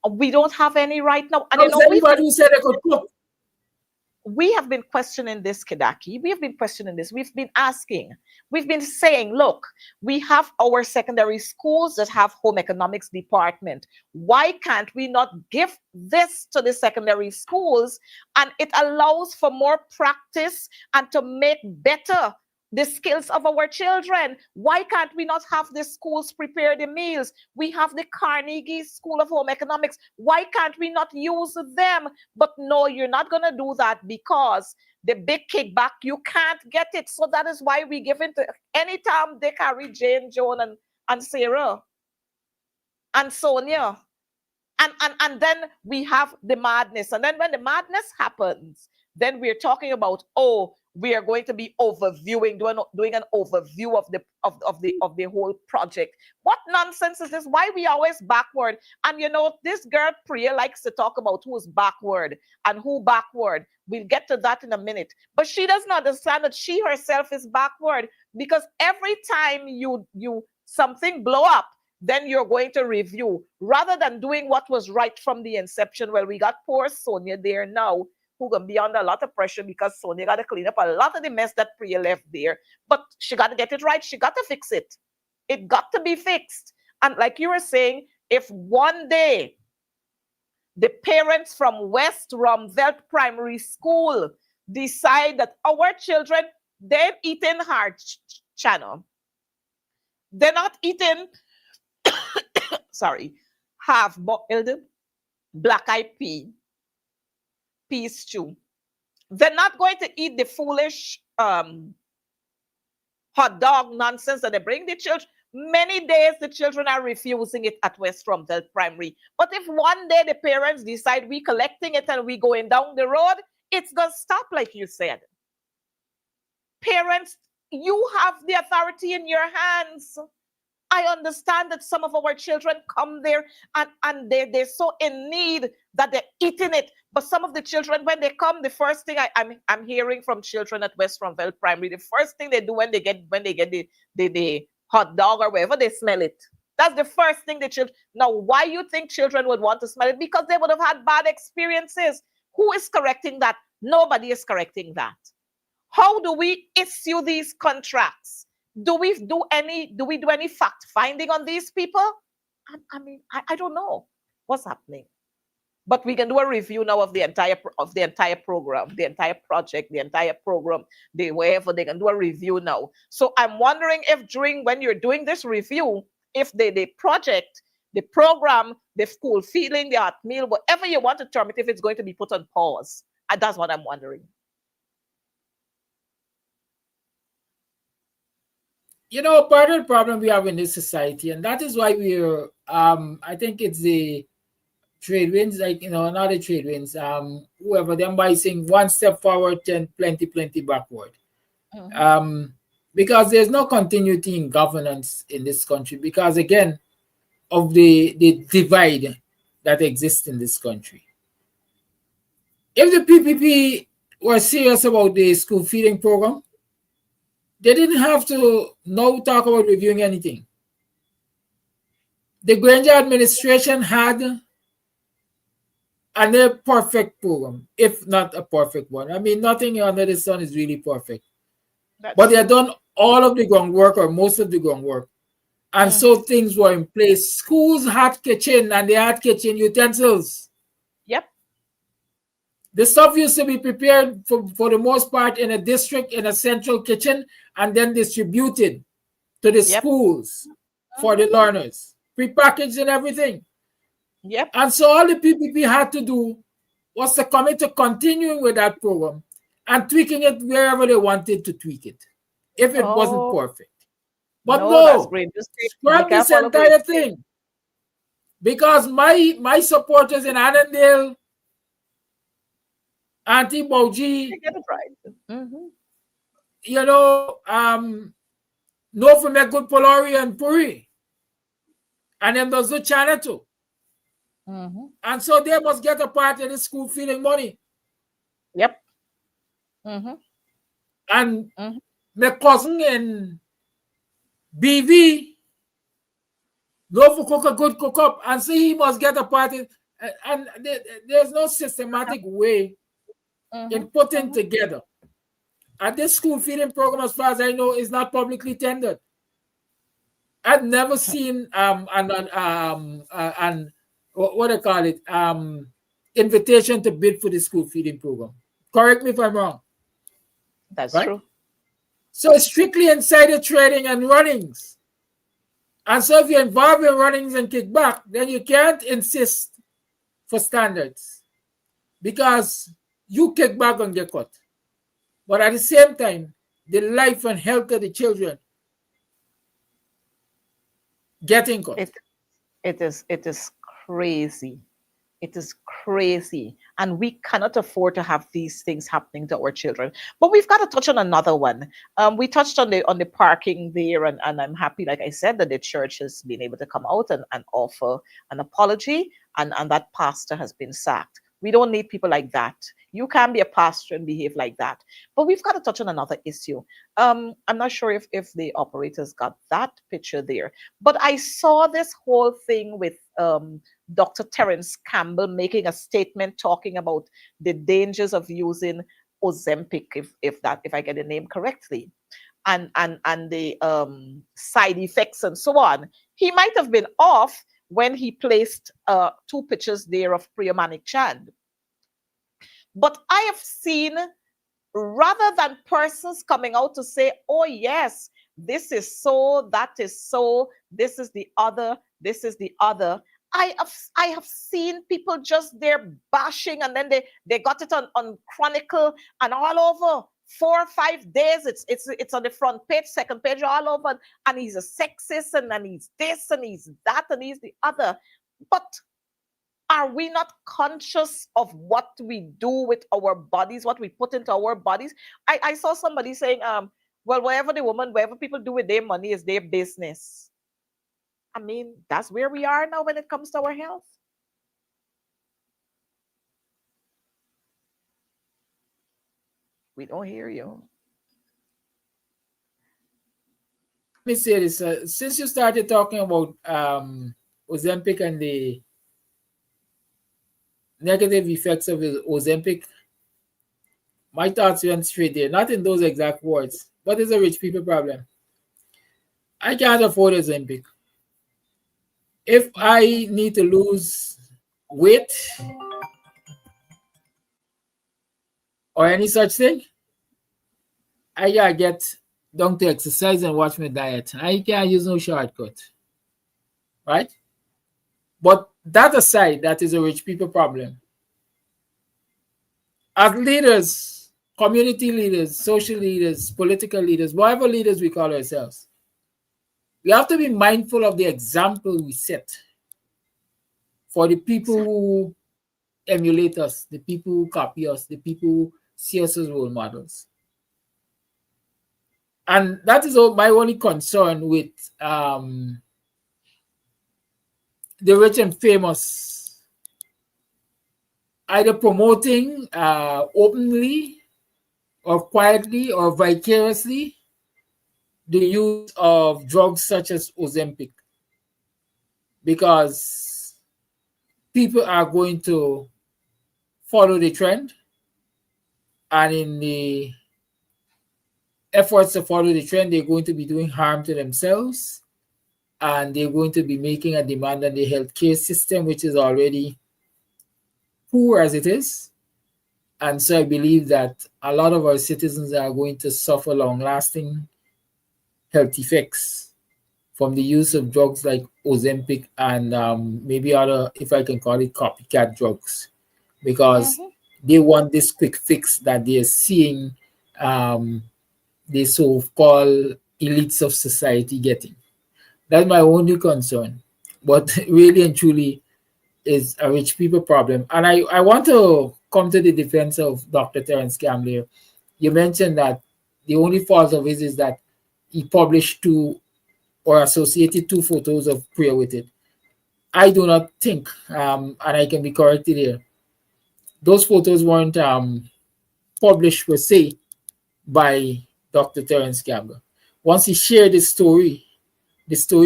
We don't have any right now. And everybody who said they could cook. we have been questioning this, Kedaki. We have been questioning this. We've been asking. We've been saying, look, we have our secondary schools that have home economics department. Why can't we not give this to the secondary schools, and it allows for more practice and to make better the skills of our children? Why can't we not have the schools prepare the meals? We have the Carnegie School of Home Economics. Why can't we not use them? But no, you're not going to do that because the big kickback, you can't get it. So that is why we give it to anytime they carry Jane, Joan, and Sarah and Sonia. And then we have the madness. And then when the madness happens, then we're talking about, oh, we are going to be overviewing, doing an overview of the whole project. What nonsense is this? Why we always backward? And you know, this girl Priya likes to talk about who's backward and who backward. We'll get to that in a minute. But she doesn't understand that she herself is backward, because every time you something blow up, then you're going to review rather than doing what was right from the inception. Well, we got poor Sonia there now, who gonna be under a lot of pressure because Sonia got to clean up a lot of the mess that Priya left there. But she got to get it right. She got to fix it. It got to be fixed. And like you were saying, if one day the parents from West Rumvelt Primary School decide that our children, they're eating hard channel, they're not eating sorry, half-boiled black-eyed peas stew. They're not going to eat the foolish hot dog nonsense that they bring the children. Many days the children are refusing it at West Rumvelt Primary. But if one day the parents decide we collecting it and we going down the road, it's going to stop, like you said. Parents, you have the authority in your hands. I understand that some of our children come there and they're so in need that they're eating it. But some of the children, when they come, the first thing I'm hearing from children at West Rumvelt Primary, the first thing they do when they get the hot dog or whatever, they smell it. That's the first thing the children. Now, why you think children would want to smell it? Because they would have had bad experiences. Who is correcting that? Nobody is correcting that. How do we issue these contracts? Do we do any fact finding on these people? I don't know what's happening. But we can do a review now of the entire program, the entire project, the entire program, wherever they can do a review now. So I'm wondering if when you're doing this review, if the project, the program, the school feeling, the hot meal, whatever you want to term it, if it's going to be put on pause. And that's what I'm wondering. You know, part of the problem we have in this society, and that is why we're, I think it's the trade winds, like, you know, not the trade winds, whoever, them by saying one step forward, then plenty backward. Mm-hmm. Because there's no continuity in governance in this country because, again, of the divide that exists in this country. If the PPP were serious about the school feeding program, they didn't have to now talk about reviewing anything. The Granger administration had a perfect program, if not a perfect one. I mean, nothing under the sun is really perfect. But they had done all of the groundwork or most of the groundwork. And so things were in place. Schools had kitchen and they had kitchen utensils. Yep. The stuff used to be prepared for the most part in a district, in a central kitchen, and then distributed to the schools for the learners, prepackaged and everything. Yep. And so all the PPP had to do was to commit to continuing with that program and tweaking it wherever they wanted to tweak it, if it wasn't perfect. But no, scrap this entire thing. Because my supporters in Annandale, Auntie Bauji, you know, no for me good Polari and Puri. And then there's the China too. And so they must get a part of the school feeding money. Yep. And my cousin in BV, no for cook a good cook up, and so he must get a part of, and there's no systematic way in Mhm. putting Mhm. together. And this school feeding program, as far as I know, is not publicly tendered. I've never seen and what I call it invitation to bid for the school feeding program. Correct me if I'm wrong, That's right? true. So it's strictly insider trading and runnings. And so if you're involved in runnings and kickback, then you can't insist for standards because you kick back and get caught. But at the same time, the life and health of the children getting caught. It it is crazy. It is crazy. And we cannot afford to have these things happening to our children. But we've got to touch on another one. We touched on the parking there, and I'm happy, like I said, that the church has been able to come out and offer an apology, and that pastor has been sacked. We don't need people like that. You can be a pastor and behave like that. But we've got to touch on another issue. I'm not sure if the operators got that picture there, but I saw this whole thing with Dr. Terence Campbell making a statement talking about the dangers of using Ozempic, if I get the name correctly, and the side effects and so on. He might have been off when he placed two pictures there of Priyamanik Chand. But I have seen, rather than persons coming out to say, oh yes, this is so, that is so, this is the other, this is the other. I have seen people just there bashing, and then they got it on Chronicle and all over 4 or 5 days. It's on the front page, second page, all over, and he's a sexist, and he's this and he's that and he's the other. But are we not conscious of what we do with our bodies, what we put into our bodies? I saw somebody saying, well, whatever people do with their money is their business. I mean, that's where we are now when it comes to our health. We don't hear you. Let me say this. Since you started talking about Ozempic and the negative effects of Ozempic, my thoughts went straight there. Not in those exact words, but it's a rich people problem. I can't afford Ozempic. If I need to lose weight or any such thing, I gotta get down to exercise and watch my diet. I can't use no shortcut, right? But that aside, that is a rich people problem. As leaders, community leaders, social leaders, political leaders, whatever leaders we call ourselves, we have to be mindful of the example we set for the people who emulate us, the people who copy us, the people who see us as role models. And that is my only concern with the rich and famous either promoting openly or quietly or vicariously the use of drugs such as Ozempic, because people are going to follow the trend, and in the efforts to follow the trend, they're going to be doing harm to themselves, and they're going to be making a demand on the healthcare system, which is already poor as it is. And so I believe that a lot of our citizens are going to suffer long-lasting health effects from the use of drugs like Ozempic and maybe other, if I can call it, copycat drugs, because Mhm. they want this quick fix that they're seeing the so-called elites of society getting. That's my only concern. But really and truly is a rich people problem. And I want to come to the defense of Dr. Terence Campbell. You mentioned that the only fault of his is that he published two or associated two photos of Priya with it. I do not think, and I can be corrected here, those photos weren't published per se by Dr. Terence Campbell. Once he shared the story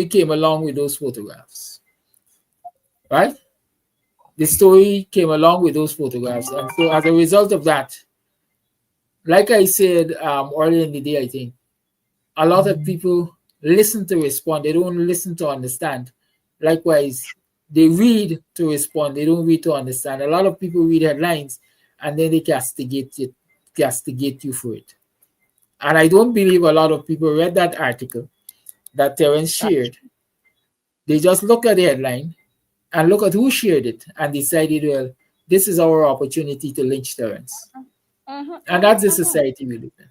came along with those photographs, right? The story came along with those photographs. And so as a result of that, like I said earlier in the day, I think a lot of people listen to respond. They don't listen to understand. Likewise, they read to respond. They don't read to understand. A lot of people read headlines and then they castigate you for it. And I don't believe a lot of people read that article that Terence shared. They just look at the headline and look at who shared it and decided, well, this is our opportunity to lynch Terence. And that's the society we live in.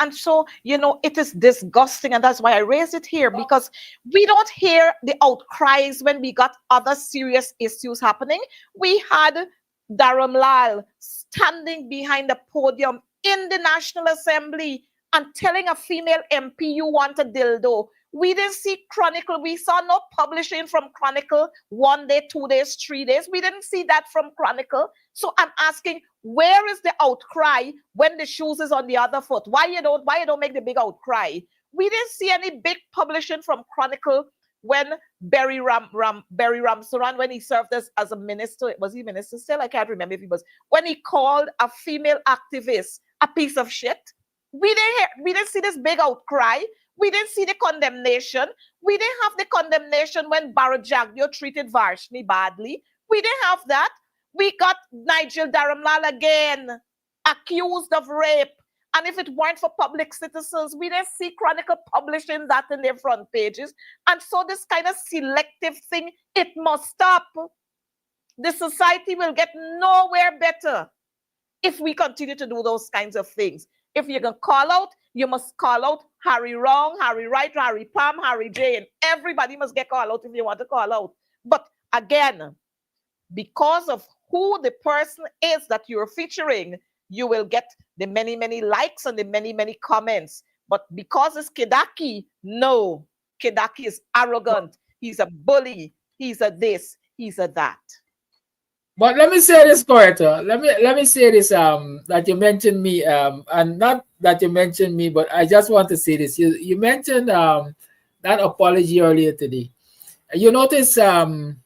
And so, it is disgusting, and that's why I raised it here, because we don't hear the outcries when we got other serious issues happening. We had Dharam Lal standing behind the podium in the National Assembly and telling a female MP, you want a dildo. We didn't see Chronicle. We saw no publishing from Chronicle 1 day, 2 days, 3 days. We didn't see that from Chronicle. So I'm asking, where is the outcry when the shoes is on the other foot? Why you don't make the big outcry? We didn't see any big publishing from Chronicle when Barry Ramsaran, when he served as a minister. Was he minister still? I can't remember if he was. When he called a female activist a piece of shit. We didn't see this big outcry. We didn't see the condemnation. We didn't have the condemnation when Bharat Jagdeo treated Varshni badly. We didn't have that. We got Nigel Dharamlal again, accused of rape. And if it weren't for Public Citizens, we didn't see Chronicle publishing that in their front pages. And so this kind of selective thing, it must stop. The society will get nowhere better if we continue to do those kinds of things. If you can call out, you must call out Harry Wrong, Harry Right, Harry Palm, Harry Jane. Everybody must get called out if you want to call out. But again, because of who the person is that you're featuring, you will get the many, many likes and the many, many comments. But because it's Kidaki, no. Kidaki is arrogant. He's a bully. He's a this. He's a that. But let me say this, Coretta. Let me say this. That you mentioned me. And not that you mentioned me, but I just want to say this. You mentioned that apology earlier today. You notice the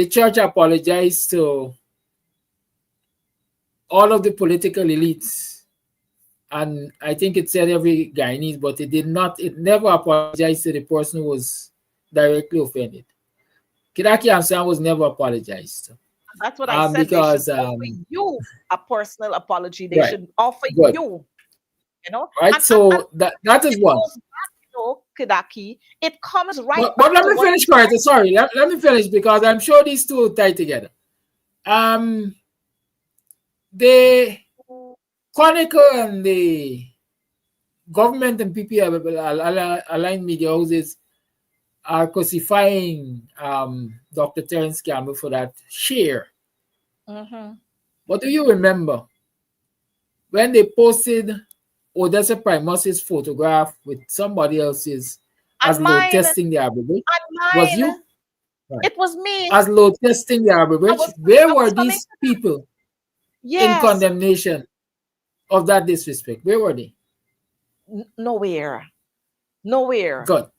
church apologized to all of the political elites, and I think it said every Guyanese, but it did not. It never apologized to the person who was directly offended. Kidaki Amsan was never apologized to. That's what I said. Because they should offer you a personal apology. They right. should offer Good. you, Right. So that is one. Kidaki, it comes right. But let me finish, Coretta. Sorry, let me finish because I'm sure these two tie together. The Chronicle and the government and PPA aligned media houses are crucifying Dr. Terence Campbell for that share. But do you remember when they posted Odessa Primus's photograph with somebody else's as load testing the Arbor Bridge? Was you? Right. It was me. As load testing the Arbor Bridge? Where were these people in condemnation of that disrespect? Where were they? Nowhere. Good.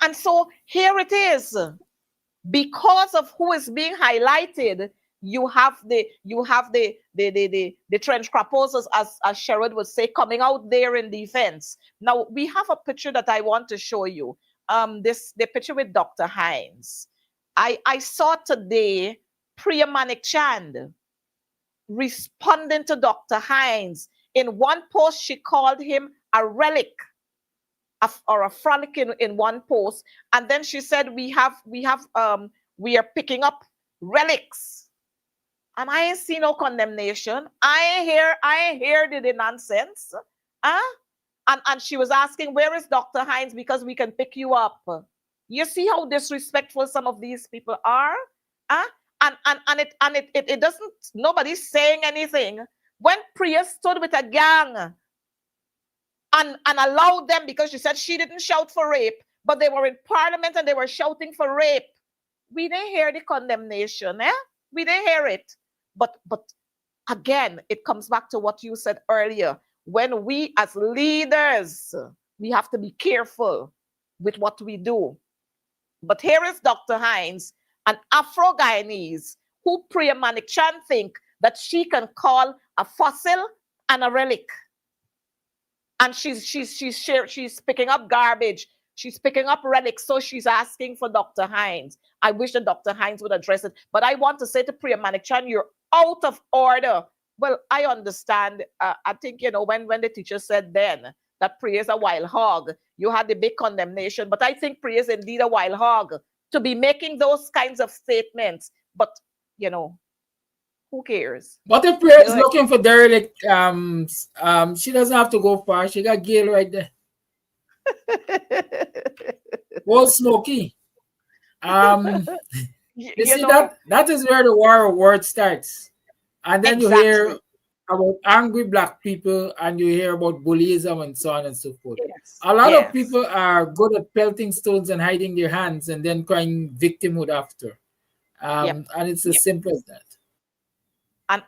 And so here it is. Because of who is being highlighted, you have the trench proposals, as Sherrod would say, coming out there in defense. Now we have a picture that I want to show you. The picture with Dr. Hines. I saw today Priya Manik Chand responding to Dr. Hines. In one post, she called him a relic or a frolic in one post, and then she said we are picking up relics, and I ain't see no condemnation. I ain't hear the nonsense. And she was asking, where is Dr. Hines, because we can pick you up. You see how disrespectful some of these people are? And it doesn't, nobody's saying anything. When Priya stood with a gang and allowed them, because she said she didn't shout for rape, but they were in parliament and they were shouting for rape. We didn't hear the condemnation, We didn't hear it. But again, it comes back to what you said earlier. When we as leaders, we have to be careful with what we do. But here is Dr. Hines, an Afro-Guyanese who Priya Manikchan think that she can call a fossil and a relic. And she's picking up garbage. She's picking up relics. So she's asking for Dr. Hines. I wish that Dr. Hines would address it. But I want to say to Priya Manikchan, you're out of order. Well, I understand. I think, when the teacher said then that Priya is a wild hog, you had the big condemnation. But I think Priya is indeed a wild hog to be making those kinds of statements. But, who cares? But if Priya is looking for derelict, she doesn't have to go far. She got Gail right there. Old Smoky. You see, that is where the war of words starts. And then you hear about angry black people, and you hear about bullyism and so on and so forth. Yes. A lot of people are good at pelting stones and hiding their hands and then crying victimhood after. And it's as simple as that. And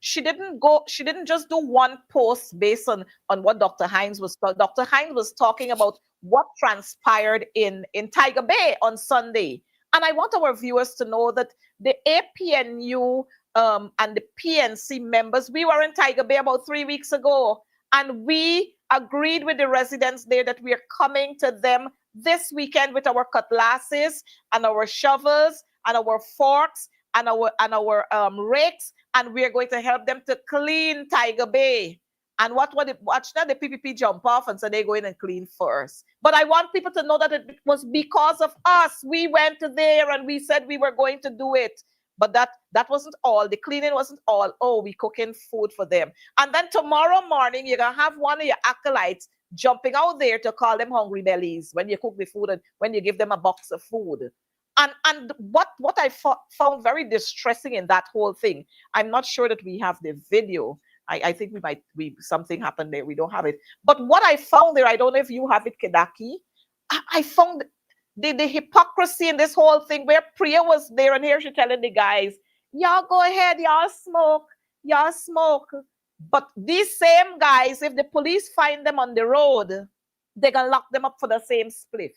she didn't just do one post based on what Dr. Hines was talking. Dr. Hines was talking about what transpired in Tiger Bay on Sunday. And I want our viewers to know that the APNU and the PNC members, we were in Tiger Bay about 3 weeks ago, and we agreed with the residents there that we are coming to them this weekend with our cutlasses and our shovels and our forks and our rakes, and we are going to help them to clean Tiger Bay. And watch now, the PPP jump off and say they go in and clean first. But I want people to know that it was because of us. We went to there and we said we were going to do it. But that wasn't all. The cleaning wasn't all. Oh, we cooking food for them. And then tomorrow morning, you're going to have one of your acolytes jumping out there to call them hungry bellies when you cook the food and when you give them a box of food. And what I found very distressing in that whole thing, I'm not sure that we have the video. I think something happened there. We don't have it. But what I found there, I don't know if you have it, Kedaki. I found the hypocrisy in this whole thing where Priya was there and here she's telling the guys, y'all go ahead, y'all smoke. But these same guys, if the police find them on the road, they're going to lock them up for the same spliff.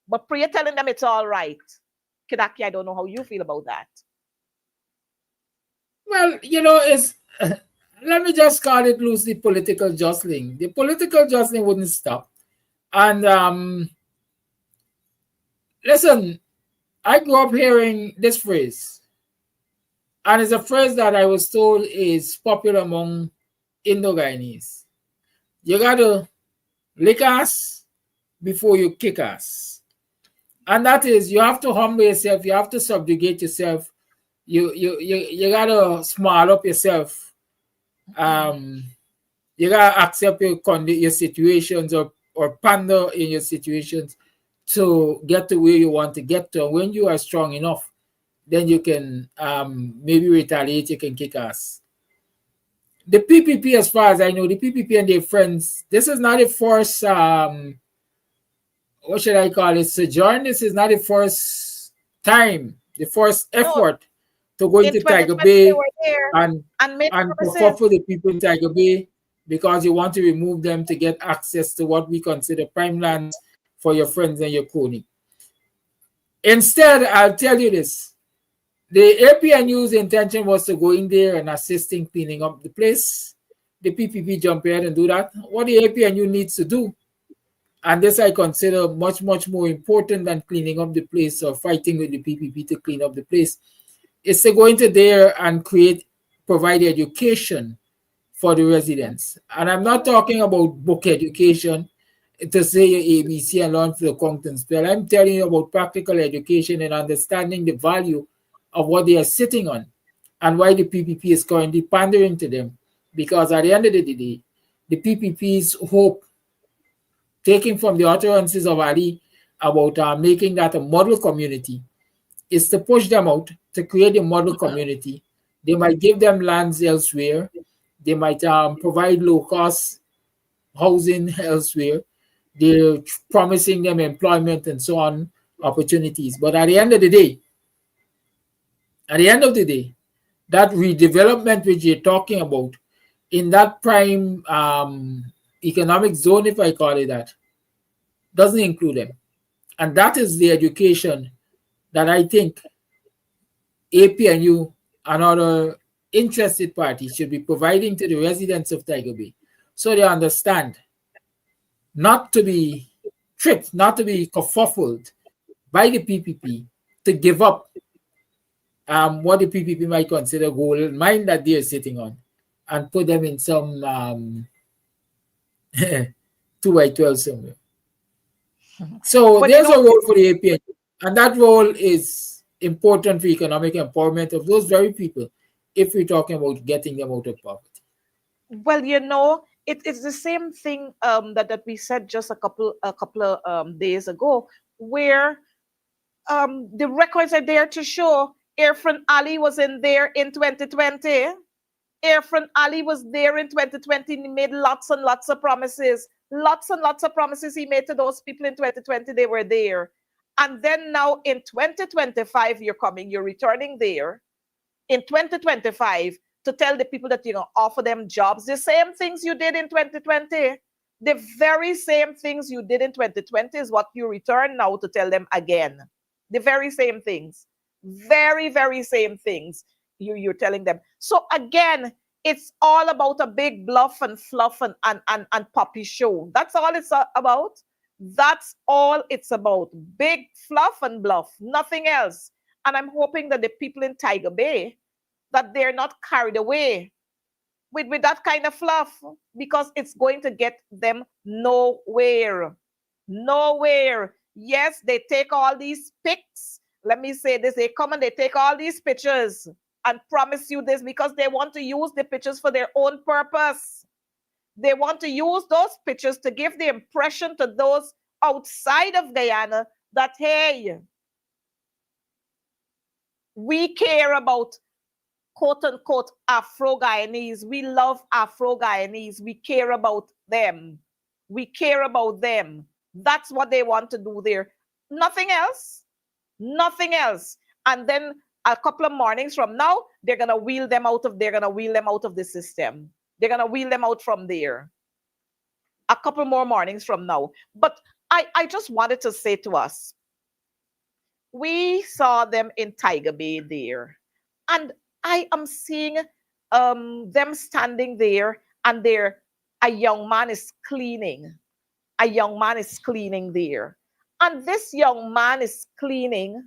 But Priya telling them it's all right. Kedaki, I don't know how you feel about that. Well, it's... let me just call it loosely political jostling. The political jostling wouldn't stop. And listen, I grew up hearing this phrase. And it's a phrase that I was told is popular among Indo-Guyanese. You got to lick ass before you kick ass. And that is, you have to humble yourself. You have to subjugate yourself. You got to smile up yourself. You gotta accept your situations or pander in your situations to get to where you want to get to. And when you are strong enough, then you can maybe retaliate, you can kick ass. The PPP, as far as I know, the PPP and their friends, this is not a first what should I call it, sojourn. This is not the first time, the first effort to go into Tiger Bay and fulfill the people in Tiger Bay, because you want to remove them to get access to what we consider prime lands for your friends and your crony. Instead, I'll tell you this. The APNU's intention was to go in there and assist in cleaning up the place. The PPP jump in and do that. What the APNU needs to do, and this I consider much, much more important than cleaning up the place or fighting with the PPP to clean up the place, is to go into there and provide education for the residents. And I'm not talking about book education to say your ABC and learn for the content spell. I'm telling you about practical education and understanding the value of what they are sitting on and why the PPP is currently pandering to them. Because at the end of the day, the PPP's hope, taking from the utterances of Ali about making that a model community, is to push them out, to create a model community. They might give them lands elsewhere. They might provide low-cost housing elsewhere. They're promising them employment and so on, opportunities. But at the end of the day, that redevelopment which you're talking about in that prime economic zone, if I call it that, doesn't include them. And that is the education that I think APNU and other interested parties should be providing to the residents of Tiger Bay, so they understand not to be tricked, not to be kerfuffled by the PPP to give up what the PPP might consider gold mine that they are sitting on, and put them in some 2 by 12 somewhere. So But there's a role for the APN, and that role is important for economic empowerment of those very people if we're talking about getting them out of poverty. well, it's the same thing that we said just a couple of days ago, where the records are there to show Irfan Ali was in there in 2020. Irfan Ali was there in 2020. He made lots and lots of promises. Lots and lots of promises he made to those people in 2020. They were there. And then now in 2025, you're returning there in 2025 to tell the people that, offer them jobs. The same things you did in 2020. The very same things you did in 2020 is what you return now to tell them again. The very same things. Very, very same things you're telling them. So again, it's all about a big bluff and fluff and puppy show. That's all it's about. That's all it's about. Big fluff and bluff, nothing else. And I'm hoping that the people in Tiger Bay, that they're not carried away with that kind of fluff, because it's going to get them nowhere. Nowhere. Yes, they take all these pics. Let me say this. They come and they take all these pictures and promise you this because they want to use the pictures for their own purpose. They want to use those pictures to give the impression to those outside of Guyana that, hey, we care about quote unquote Afro-Guyanese. We love Afro-Guyanese. We care about them. We care about them. That's what they want to do there. Nothing else. Nothing else. And then a couple of mornings from now, they're gonna wheel them out of the system. They're gonna wheel them out from there. A couple more mornings from now. But I just wanted to say to us, we saw them in Tiger Bay there. And I am seeing them standing there, and a young man is cleaning. A young man is cleaning there. And this young man is cleaning.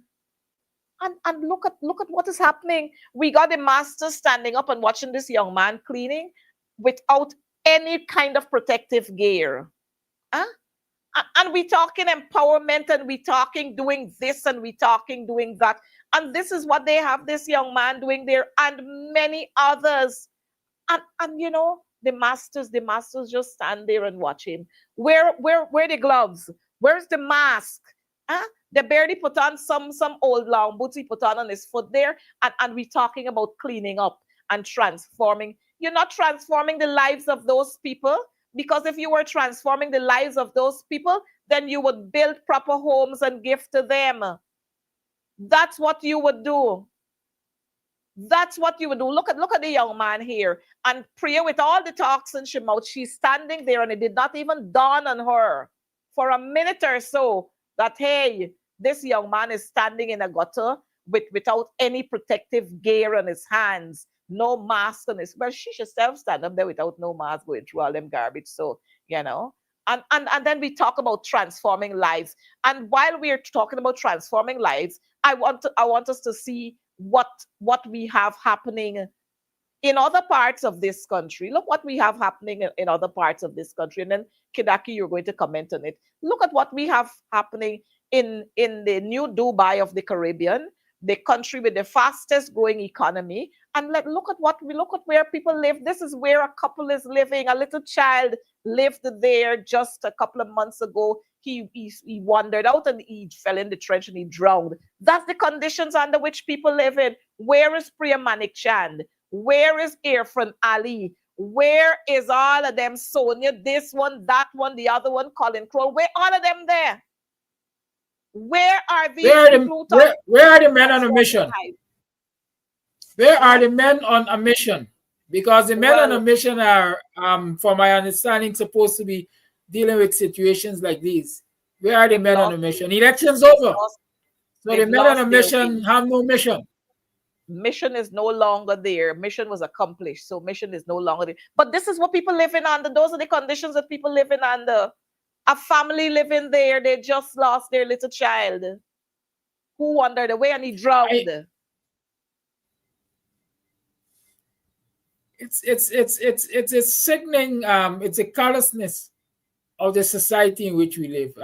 And look at what is happening. We got the master standing up and watching this young man cleaning without any kind of protective gear. Huh? And we talking empowerment, and we talking doing this, and we talking doing that. And this is what they have this young man doing there, and many others. And the masters just stand there and watch him. Where the gloves? Where's the mask? Huh? They barely put on some old long boots he put on his foot there. And we talking about cleaning up and transforming. You're not transforming the lives of those people, because if you were transforming the lives of those people, then you would build proper homes and give to them. That's what you would do. That's what you would do. Look at the young man here. And Priya, with all the talks in she mouth, she's standing there, and it did not even dawn on her for a minute or so that, hey, this young man is standing in a gutter without any protective gear on his hands, no mask on his. Well, she should stand up there without no mask going through all them garbage. So, And then we talk about transforming lives. And while we're talking about transforming lives, I want us to see what we have happening in other parts of this country. Look what we have happening in other parts of this country. And then Kidaki, you're going to comment on it. Look at what we have happening in the new Dubai of the Caribbean, the country with the fastest growing economy. And look at where people live. This is where a couple is living. A little child lived there just a couple of months ago. He wandered out and he fell in the trench and he drowned. That's the conditions under which people live in. Where is Priya Manik Chand? Where is Irfan Ali? Where is all of them? Sonia, this one, that one, the other one, Colin Crow. Where all of them there? Where are these people? Where are the men on a mission? Where are the men on a mission? Because the men on a mission are, from my understanding, supposed to be dealing with situations like these. Where are the men on a mission? Elections over. So the men on a mission have no mission. mission is no longer there. Mission was accomplished, so mission is no longer there. But this is what people living under. Those are the conditions that people living under. A family living there, they just lost their little child who wandered away and he I, drowned. it's a sickening, it's a callousness of the society in which we live.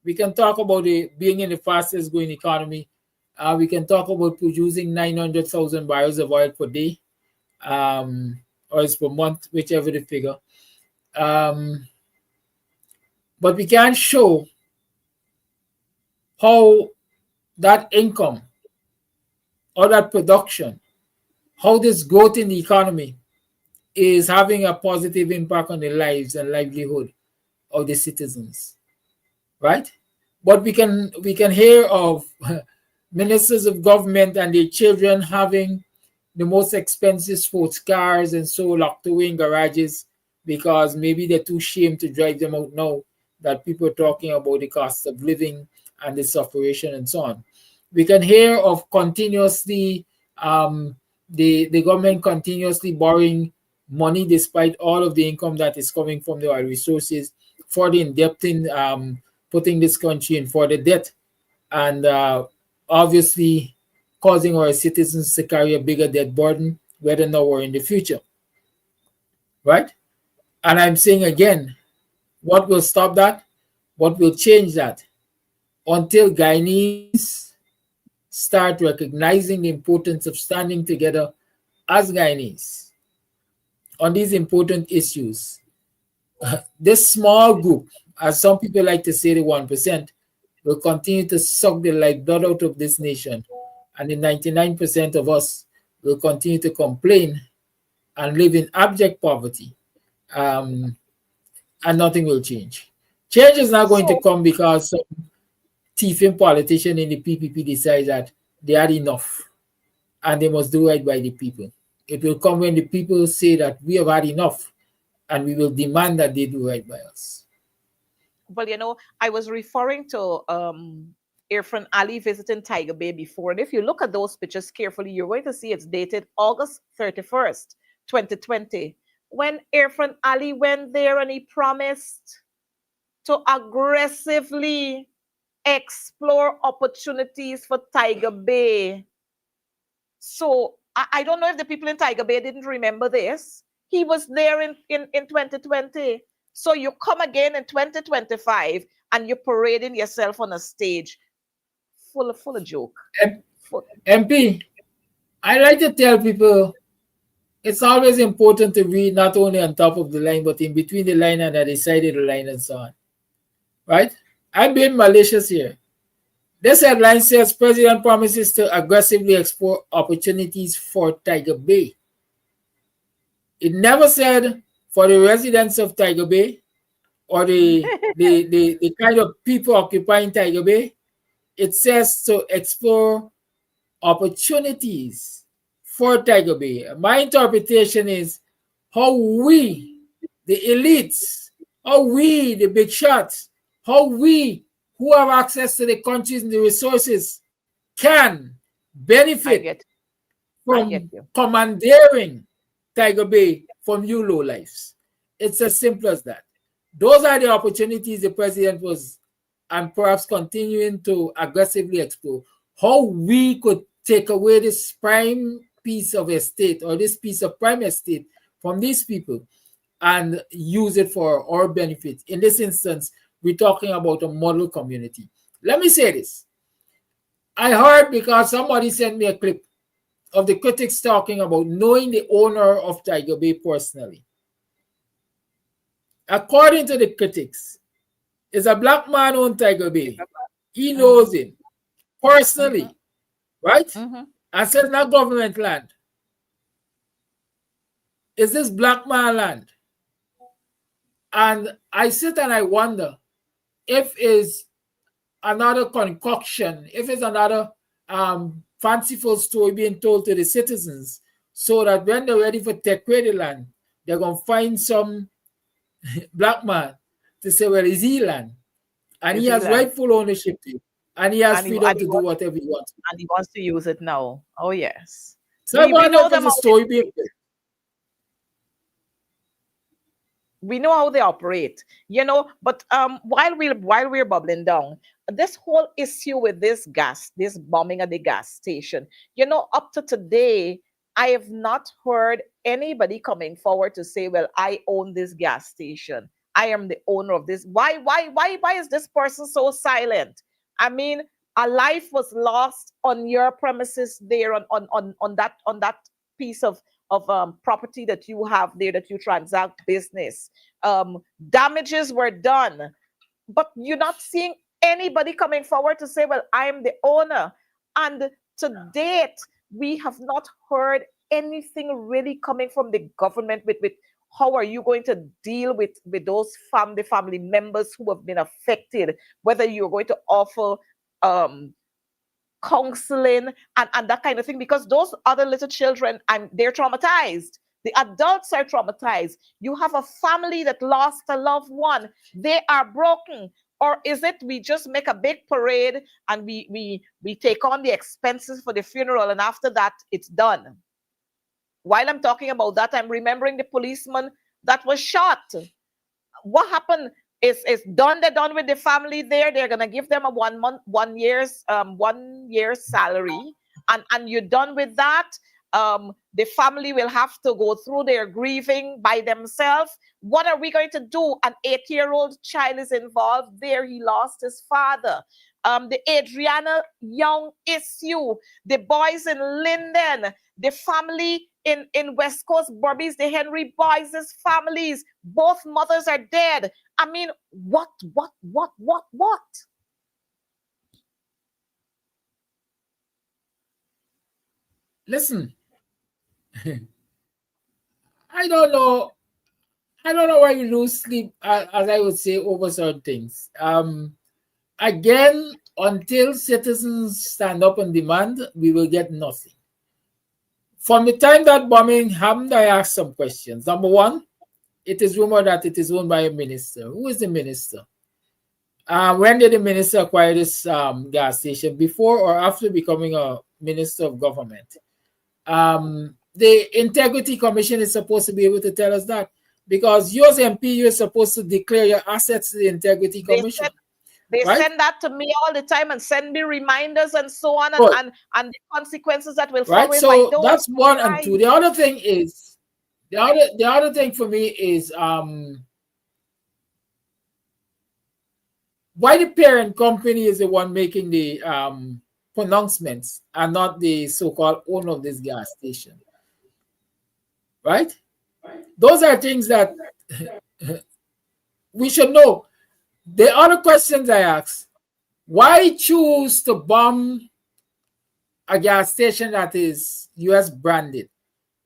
We can talk about it being in the fastest growing economy. We can talk about producing 900,000 barrels of oil per day, or it's per month, whichever the figure. Um, but we can't show how that income or that production, how this growth in the economy is having a positive impact on the lives and livelihood of the citizens, right? But we can hear of ministers of government and their children having the most expensive sports cars and so locked away in garages because maybe they're too ashamed to drive them out now that people are talking about the cost of living and the separation and so on. We can hear of continuously the government continuously borrowing money despite all of the income that is coming from the oil resources for the indebting, putting this country in further debt, and obviously causing our citizens to carry a bigger debt burden, whether now or in the future, right? And I'm saying again, what will stop that? What will change that? Until Guyanese start recognizing the importance of standing together as Guyanese on these important issues, this small group, as some people like to say, the 1%, will continue to suck the lifeblood out of this nation. And the 99% of us will continue to complain and live in abject poverty. Um, and nothing will change. Change is not going to So, come because some thieving politician in the PPP decides that they had enough and they must do right by the people. It will come when the people say that we have had enough and we will demand that they do right by us. well, I was referring to Irfan Ali visiting Tiger Bay before. And if you look at those pictures carefully, you're going to see it's dated August 31st, 2020, when Irfan Ali went there and he promised to aggressively explore opportunities for Tiger Bay. So I don't know if the people in Tiger Bay didn't remember this. He was there in 2020. So you come again in 2025 and you're parading yourself on a stage full of joke. M- Full, MP, I like to tell people it's always important to read not only on top of the line, but in between the line and at the side of the line and so on. Right? I'm being malicious here. This headline says President promises to aggressively explore opportunities for Tiger Bay. It never said for the residents of Tiger Bay or the kind of people occupying Tiger Bay. It says to explore opportunities for Tiger Bay. My interpretation is how we, the elites, how we, the big shots, how we who have access to the countries and the resources can I benefit get I get from you. commandeering Tiger Bay from you low lives. It's as simple as that. Those are the opportunities the president was and perhaps continuing to aggressively explore. How we could take away this prime piece of estate or this piece of prime estate from these people and use it for our benefit. In this instance, we're talking about a model community. Let me say this. I heard because somebody sent me a clip of the critics talking about knowing the owner of Tiger Bay personally. According to the critics, is a black man owned Tiger Bay. He Mm-hmm, knows him mm-hmm, personally, right? mm-hmm. And says not government land. Is this black man land? And I sit and I wonder if is another concoction, if it's another fanciful story being told to the citizens so that when they're ready for take away the land, they're going to find some black man to say, well, is he land? And he Is has Elan? rightful ownership to it. and he has And he, freedom and to he do wants whatever he wants. and he wants to use it now. Oh yes. So I We wonder know if them it's a how they, story being built. we know how they operate, but while we're bubbling down, this whole issue with this bombing at the gas station, up to today, I have not heard anybody coming forward to say, well, I own this gas station, I am the owner of this. Why is this person so silent? I mean, a life was lost on your premises there, on that piece of property that you have there, that you transact business. Damages were done, but you're not seeing anybody coming forward to say, well, I am the owner. And to date, we have not heard anything really coming from the government with how are you going to deal with those family members who have been affected, whether you're going to offer um counseling and that kind of thing, because those other little children, they're traumatized, the adults are traumatized. You have a family that lost a loved one, they are broken. Or is it we just make a big parade and we take on the expenses for the funeral, and after that it's done? While I'm talking about that, I'm remembering the policeman that was shot. What happened is done. They're done with the family there. They're gonna give them a 1 month, 1 year's salary, and you're done with that. The family will have to go through their grieving by themselves. What are we going to do? An 8-year-old child is involved there. He lost his father. The Adriana Young issue, the boys in Linden, the family in West Coast Barbies, the Henry Boys' families, both mothers are dead. I mean, what? Listen, I don't know. I don't know why you lose sleep, as I would say, over certain things. Again, until citizens stand up and demand, we will get nothing. From the time that bombing happened, I asked some questions. Number one, it is rumored that it is owned by a minister. Who is the minister? When did the minister acquire this gas station? Before or after becoming a minister of government? The Integrity Commission is supposed to be able to tell us that, because you as MP, you're supposed to declare your assets to the Integrity They Commission, said they right? send that to me all the time and send me reminders and so on, and Good, and the consequences that will right? follow if I So don't. that's one and two. The other thing is, the other thing for me is why the parent company is the one making the pronouncements and not the so-called owner of this gas station, right? Those are things that we should know. The other questions I ask: why choose to bomb a gas station that is US branded?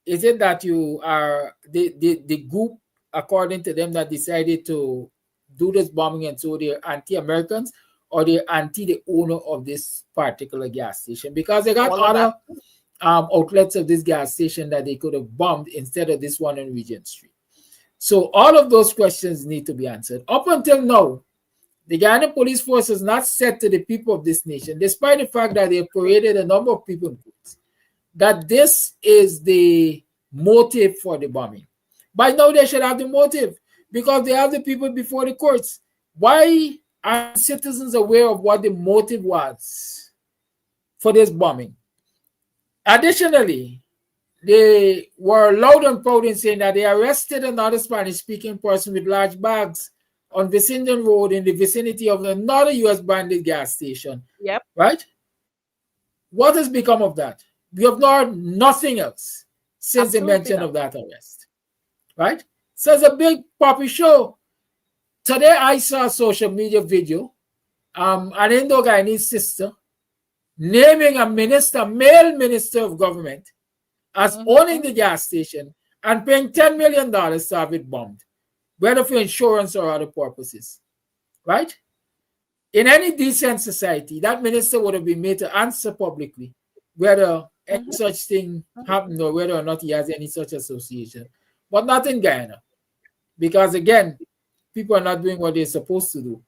Is it that you are the group, according to them, that decided to do this bombing, and so they're anti-Americans, or they're anti the owner of this particular gas station? Because they got All of that. other outlets of this gas station that they could have bombed instead of this one on Regent Street. So all of those questions need to be answered. Up until now, the Guyana Police Force has not said to the people of this nation, despite the fact that they have paraded a number of people in courts, that this is the motive for the bombing. By now, they should have the motive, because they have the people before the courts. Why are citizens aware of what the motive was for this bombing? Additionally, they were loud and proud in saying that they arrested another Spanish-speaking person with large bags on Vicinian Road in the vicinity of another US branded gas station. Yep. Right? What has become of that? We have heard nothing else since the Absolutely mention not. of that arrest. Right? So it's a big puppy show. Today I saw a social media video, an Indo-Guyanese sister naming a minister, male minister of government, as owning the gas station and paying $10 million to have it bombed, whether for insurance or other purposes. Right? In any decent society, that minister would have been made to answer publicly whether any such thing happened or whether or not he has any such association. But not in Guyana. Because again, people are not doing what they're supposed to do,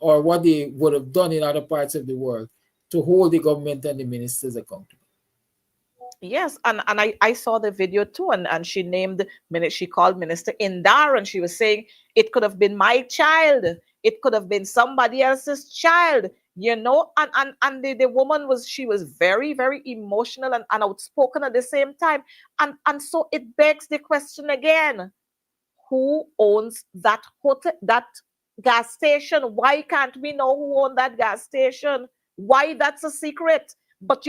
or what they would have done in other parts of the world to hold the government and the ministers accountable. Yes, and I saw the video too, and she named she called Minister Indar, and she was saying it could have been my child, it could have been somebody else's child, and the woman she was very, very emotional and outspoken at the same time. And so it begs the question again, who owns that hotel, that gas station? Why can't we know who owned that gas station? Why that's a secret? But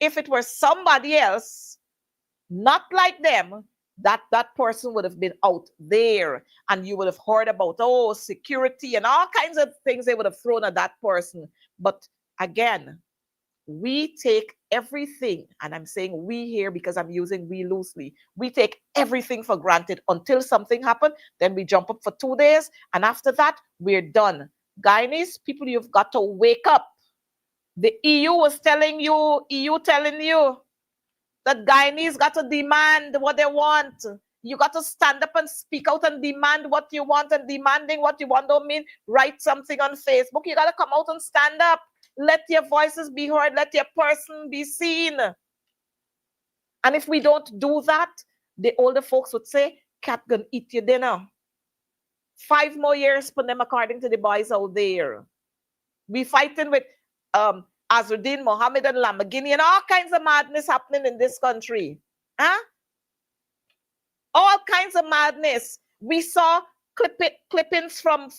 if it were somebody else, not like them, that person would have been out there, and you would have heard about security and all kinds of things they would have thrown at that person. But again, we take everything, and I'm saying we here because I'm using we loosely. We take everything for granted until something happened. Then we jump up for 2 days, and after that, we're done. Guyanese people, you've got to wake up. The EU telling you that Guyanese got to demand what they want. You got to stand up and speak out and demand what you want, and demanding what you want don't mean write something on Facebook. You got to come out and stand up. Let your voices be heard. Let your person be seen. And if we don't do that, the older folks would say, cat gonna eat your dinner. 5 more years for them, according to the boys out there. We fighting with Azruddin, Mohammed, and Lamborghini, and all kinds of madness happening in this country. Huh? All kinds of madness. We saw clippings from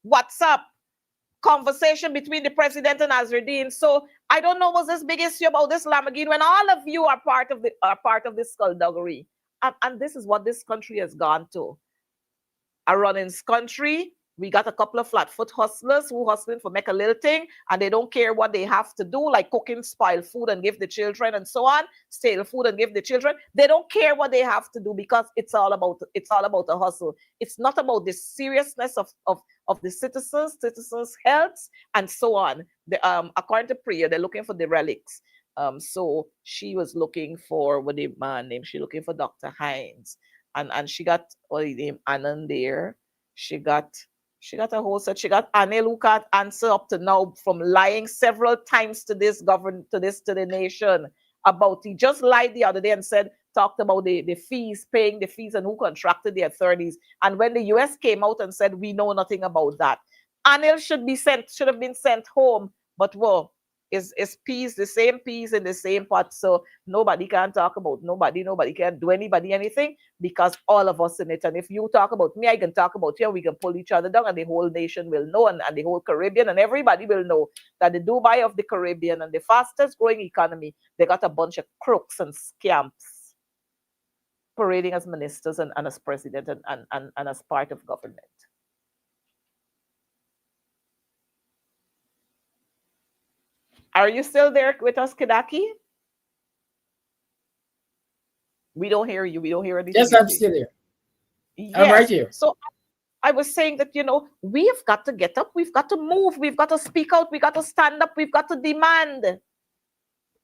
WhatsApp conversation between the president and Azruddin. So I don't know what's this big issue about this Lamborghini when all of you are part of this skullduggery. And this is what this country has gone to. A running country. We got a couple of flat-foot hustlers who hustling for make a little thing, and they don't care what they have to do, like cooking spoiled food and give the children and so on, stale food and give the children. They don't care what they have to do because it's all about a hustle. It's not about the seriousness of the citizens' health and so on. According to Priya, they're looking for the relics. So she was looking for what the man named. She looking for Dr. Hines, and she got the name Anand there. She got a whole set. She got Anil who can't answer up to now from lying several times to the nation about. He just lied the other day and talked about the fees, paying the fees, and who contracted the authorities. And when the US came out and said we know nothing about that, Anil should have been sent home. But is peas the same peas in the same pot? So nobody can talk about nobody can do anybody anything because all of us in it. And if you talk about me, I can talk about you, and we can pull each other down, and the whole nation will know, and the whole Caribbean, and everybody will know that the Dubai of the Caribbean and the fastest growing economy, they got a bunch of crooks and scamps parading as ministers and as president and as part of government. Are you still there with us, Kidaki? We don't hear you. We don't hear anything. Yes, I'm still here. Yes. I'm right here. So I was saying that, we've got to get up. We've got to move. We've got to speak out. We've got to stand up. We've got to demand.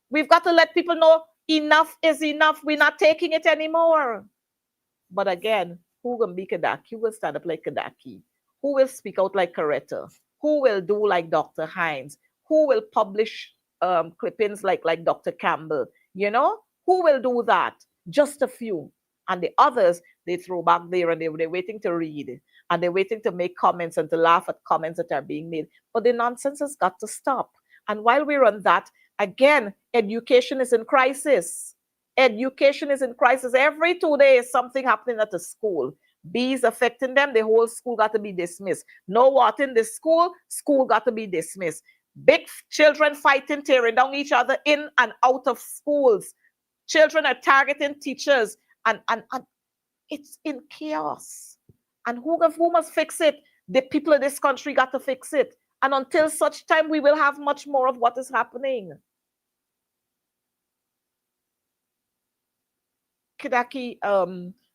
We've got to let people know enough is enough. We're not taking it anymore. But again, who will be Kidaki? Who will stand up like Kidaki? Who will speak out like Coretta? Who will do like Dr. Hines? Who will publish clippings like Dr. Campbell? Who will do that? Just a few. And the others, they throw back there, and they're waiting to read. And they're waiting to make comments and to laugh at comments that are being made. But the nonsense has got to stop. And while we're on that, again, education is in crisis. Education is in crisis. Every 2 days, something happening at the school. Bees affecting them, the whole school got to be dismissed. No water in the school got to be dismissed. Big children fighting, tearing down each other in and out of schools. Children are targeting teachers, and it's in chaos. And who must fix it? The people of this country got to fix it. And until such time, we will have much more of what is happening. Kidaki,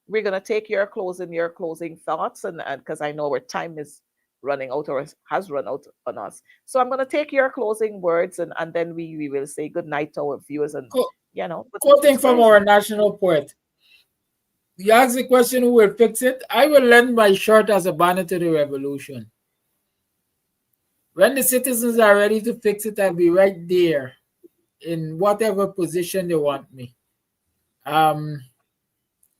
we're gonna take your closing thoughts, and because I know our time is running out or has run out on us. So I'm going to take your closing words, and then we will say good night to our viewers. And quoting from our national poet, you ask the question, who will fix it? I will lend my shirt as a banner to the revolution. When the citizens are ready to fix it, I'll be right there in whatever position they want me. Um,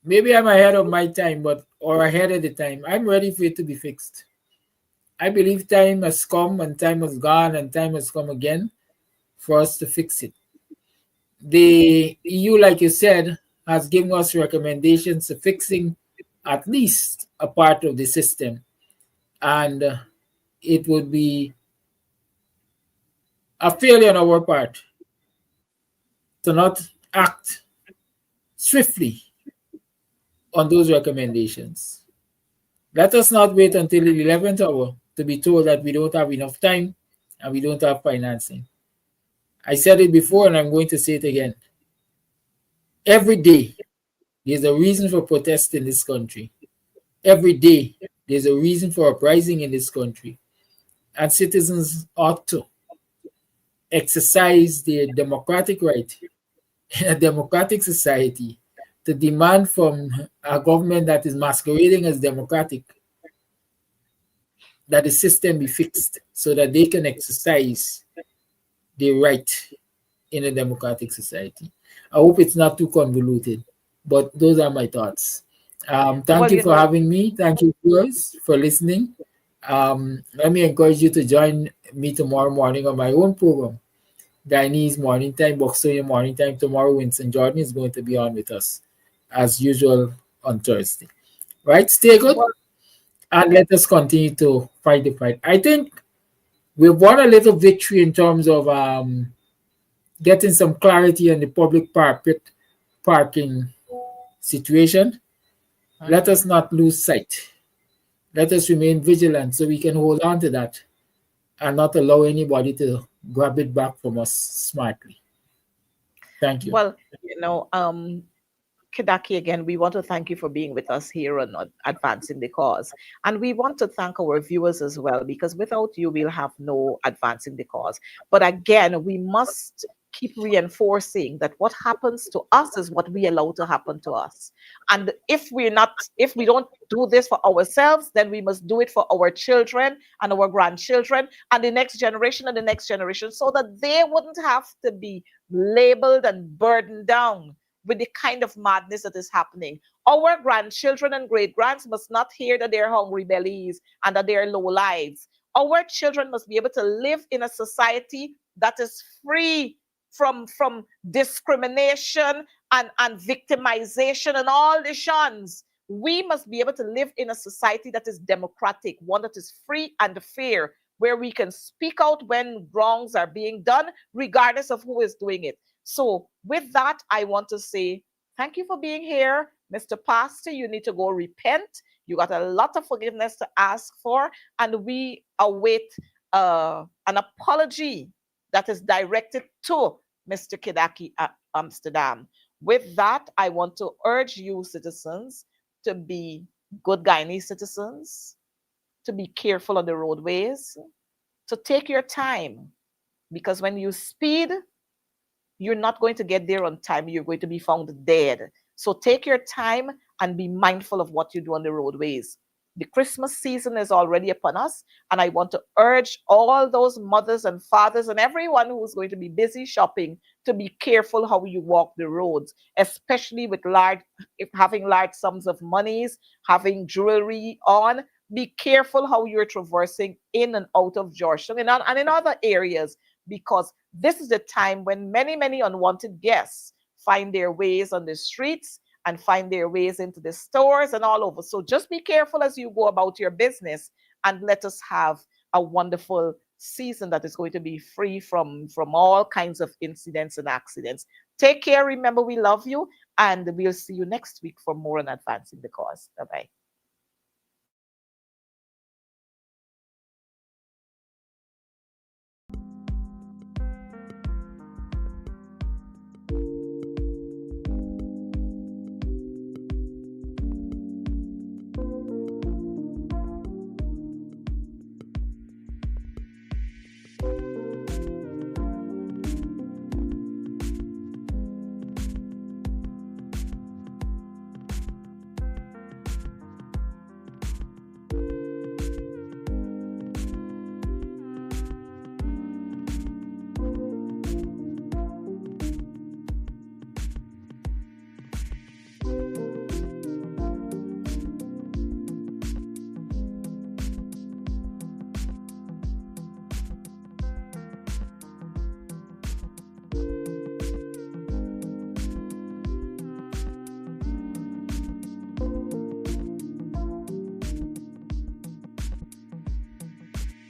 Maybe I'm ahead of my time, but or ahead of the time. I'm ready for it to be fixed. I believe time has come and time has gone and time has come again for us to fix it. The EU, like you said, has given us recommendations to fixing at least a part of the system, and it would be a failure on our part to not act swiftly on those recommendations. Let us not wait until the 11th hour to be told that we don't have enough time and we don't have financing. I said it before and I'm going to say it again. Every day, there's a reason for protest in this country. Every day, there's a reason for uprising in this country. And citizens ought to exercise their democratic right in a democratic society to demand from a government that is masquerading as democratic that the system be fixed so that they can exercise their right in a democratic society. I hope it's not too convoluted, but those are my thoughts. Thank Well, you you for know, having me. Thank you, viewers, for listening. Let me encourage you to join me tomorrow morning on my own program, Guyanese Morning Time, Boxer Morning Time. Tomorrow, Winston Jordan is going to be on with us, as usual, on Thursday. Right? Stay good, well, and let us continue to fight the fight. I think we've won a little victory in terms of getting some clarity on the public parking situation. Let mhm. us not lose sight. Let us remain vigilant so we can hold on to that and not allow anybody to grab it back from us smartly. Thank you. Well, Kidaki, again, we want to thank you for being with us here on Advancing the Cause. And we want to thank our viewers as well, because without you, we'll have no Advancing the Cause. But again, we must keep reinforcing that what happens to us is what we allow to happen to us. And if we don't do this for ourselves, then we must do it for our children and our grandchildren and the next generation and the next generation, so that they wouldn't have to be labeled and burdened down with the kind of madness that is happening. Our grandchildren and great grands must not hear that they're hungry bellies and that they're low lives. Our children must be able to live in a society that is free from discrimination and victimization and all the shuns. We must be able to live in a society that is democratic, one that is free and fair, where we can speak out when wrongs are being done, regardless of who is doing it. So, with that, I want to say thank you for being here. Mr. Pastor, you need to go repent. You got a lot of forgiveness to ask for, and we await an apology that is directed to Mr. Kidaki at Amsterdam. With that, I want to urge you, citizens, to be good Guyanese citizens, to be careful on the roadways, to take your time, because when you speed, you're not going to get there on time. You're going to be found dead. So take your time and be mindful of what you do on the roadways. The Christmas season is already upon us, and I want to urge all those mothers and fathers and everyone who's going to be busy shopping to be careful how you walk the roads, especially with if having large sums of monies, having jewelry on. Be careful how you're traversing in and out of Georgetown and in other areas, because this is the time when many, many unwanted guests find their ways on the streets and find their ways into the stores and all over. So just be careful as you go about your business, and let us have a wonderful season that is going to be free from all kinds of incidents and accidents. Take care. Remember, we love you, and we'll see you next week for more on Advancing the Cause. Bye bye.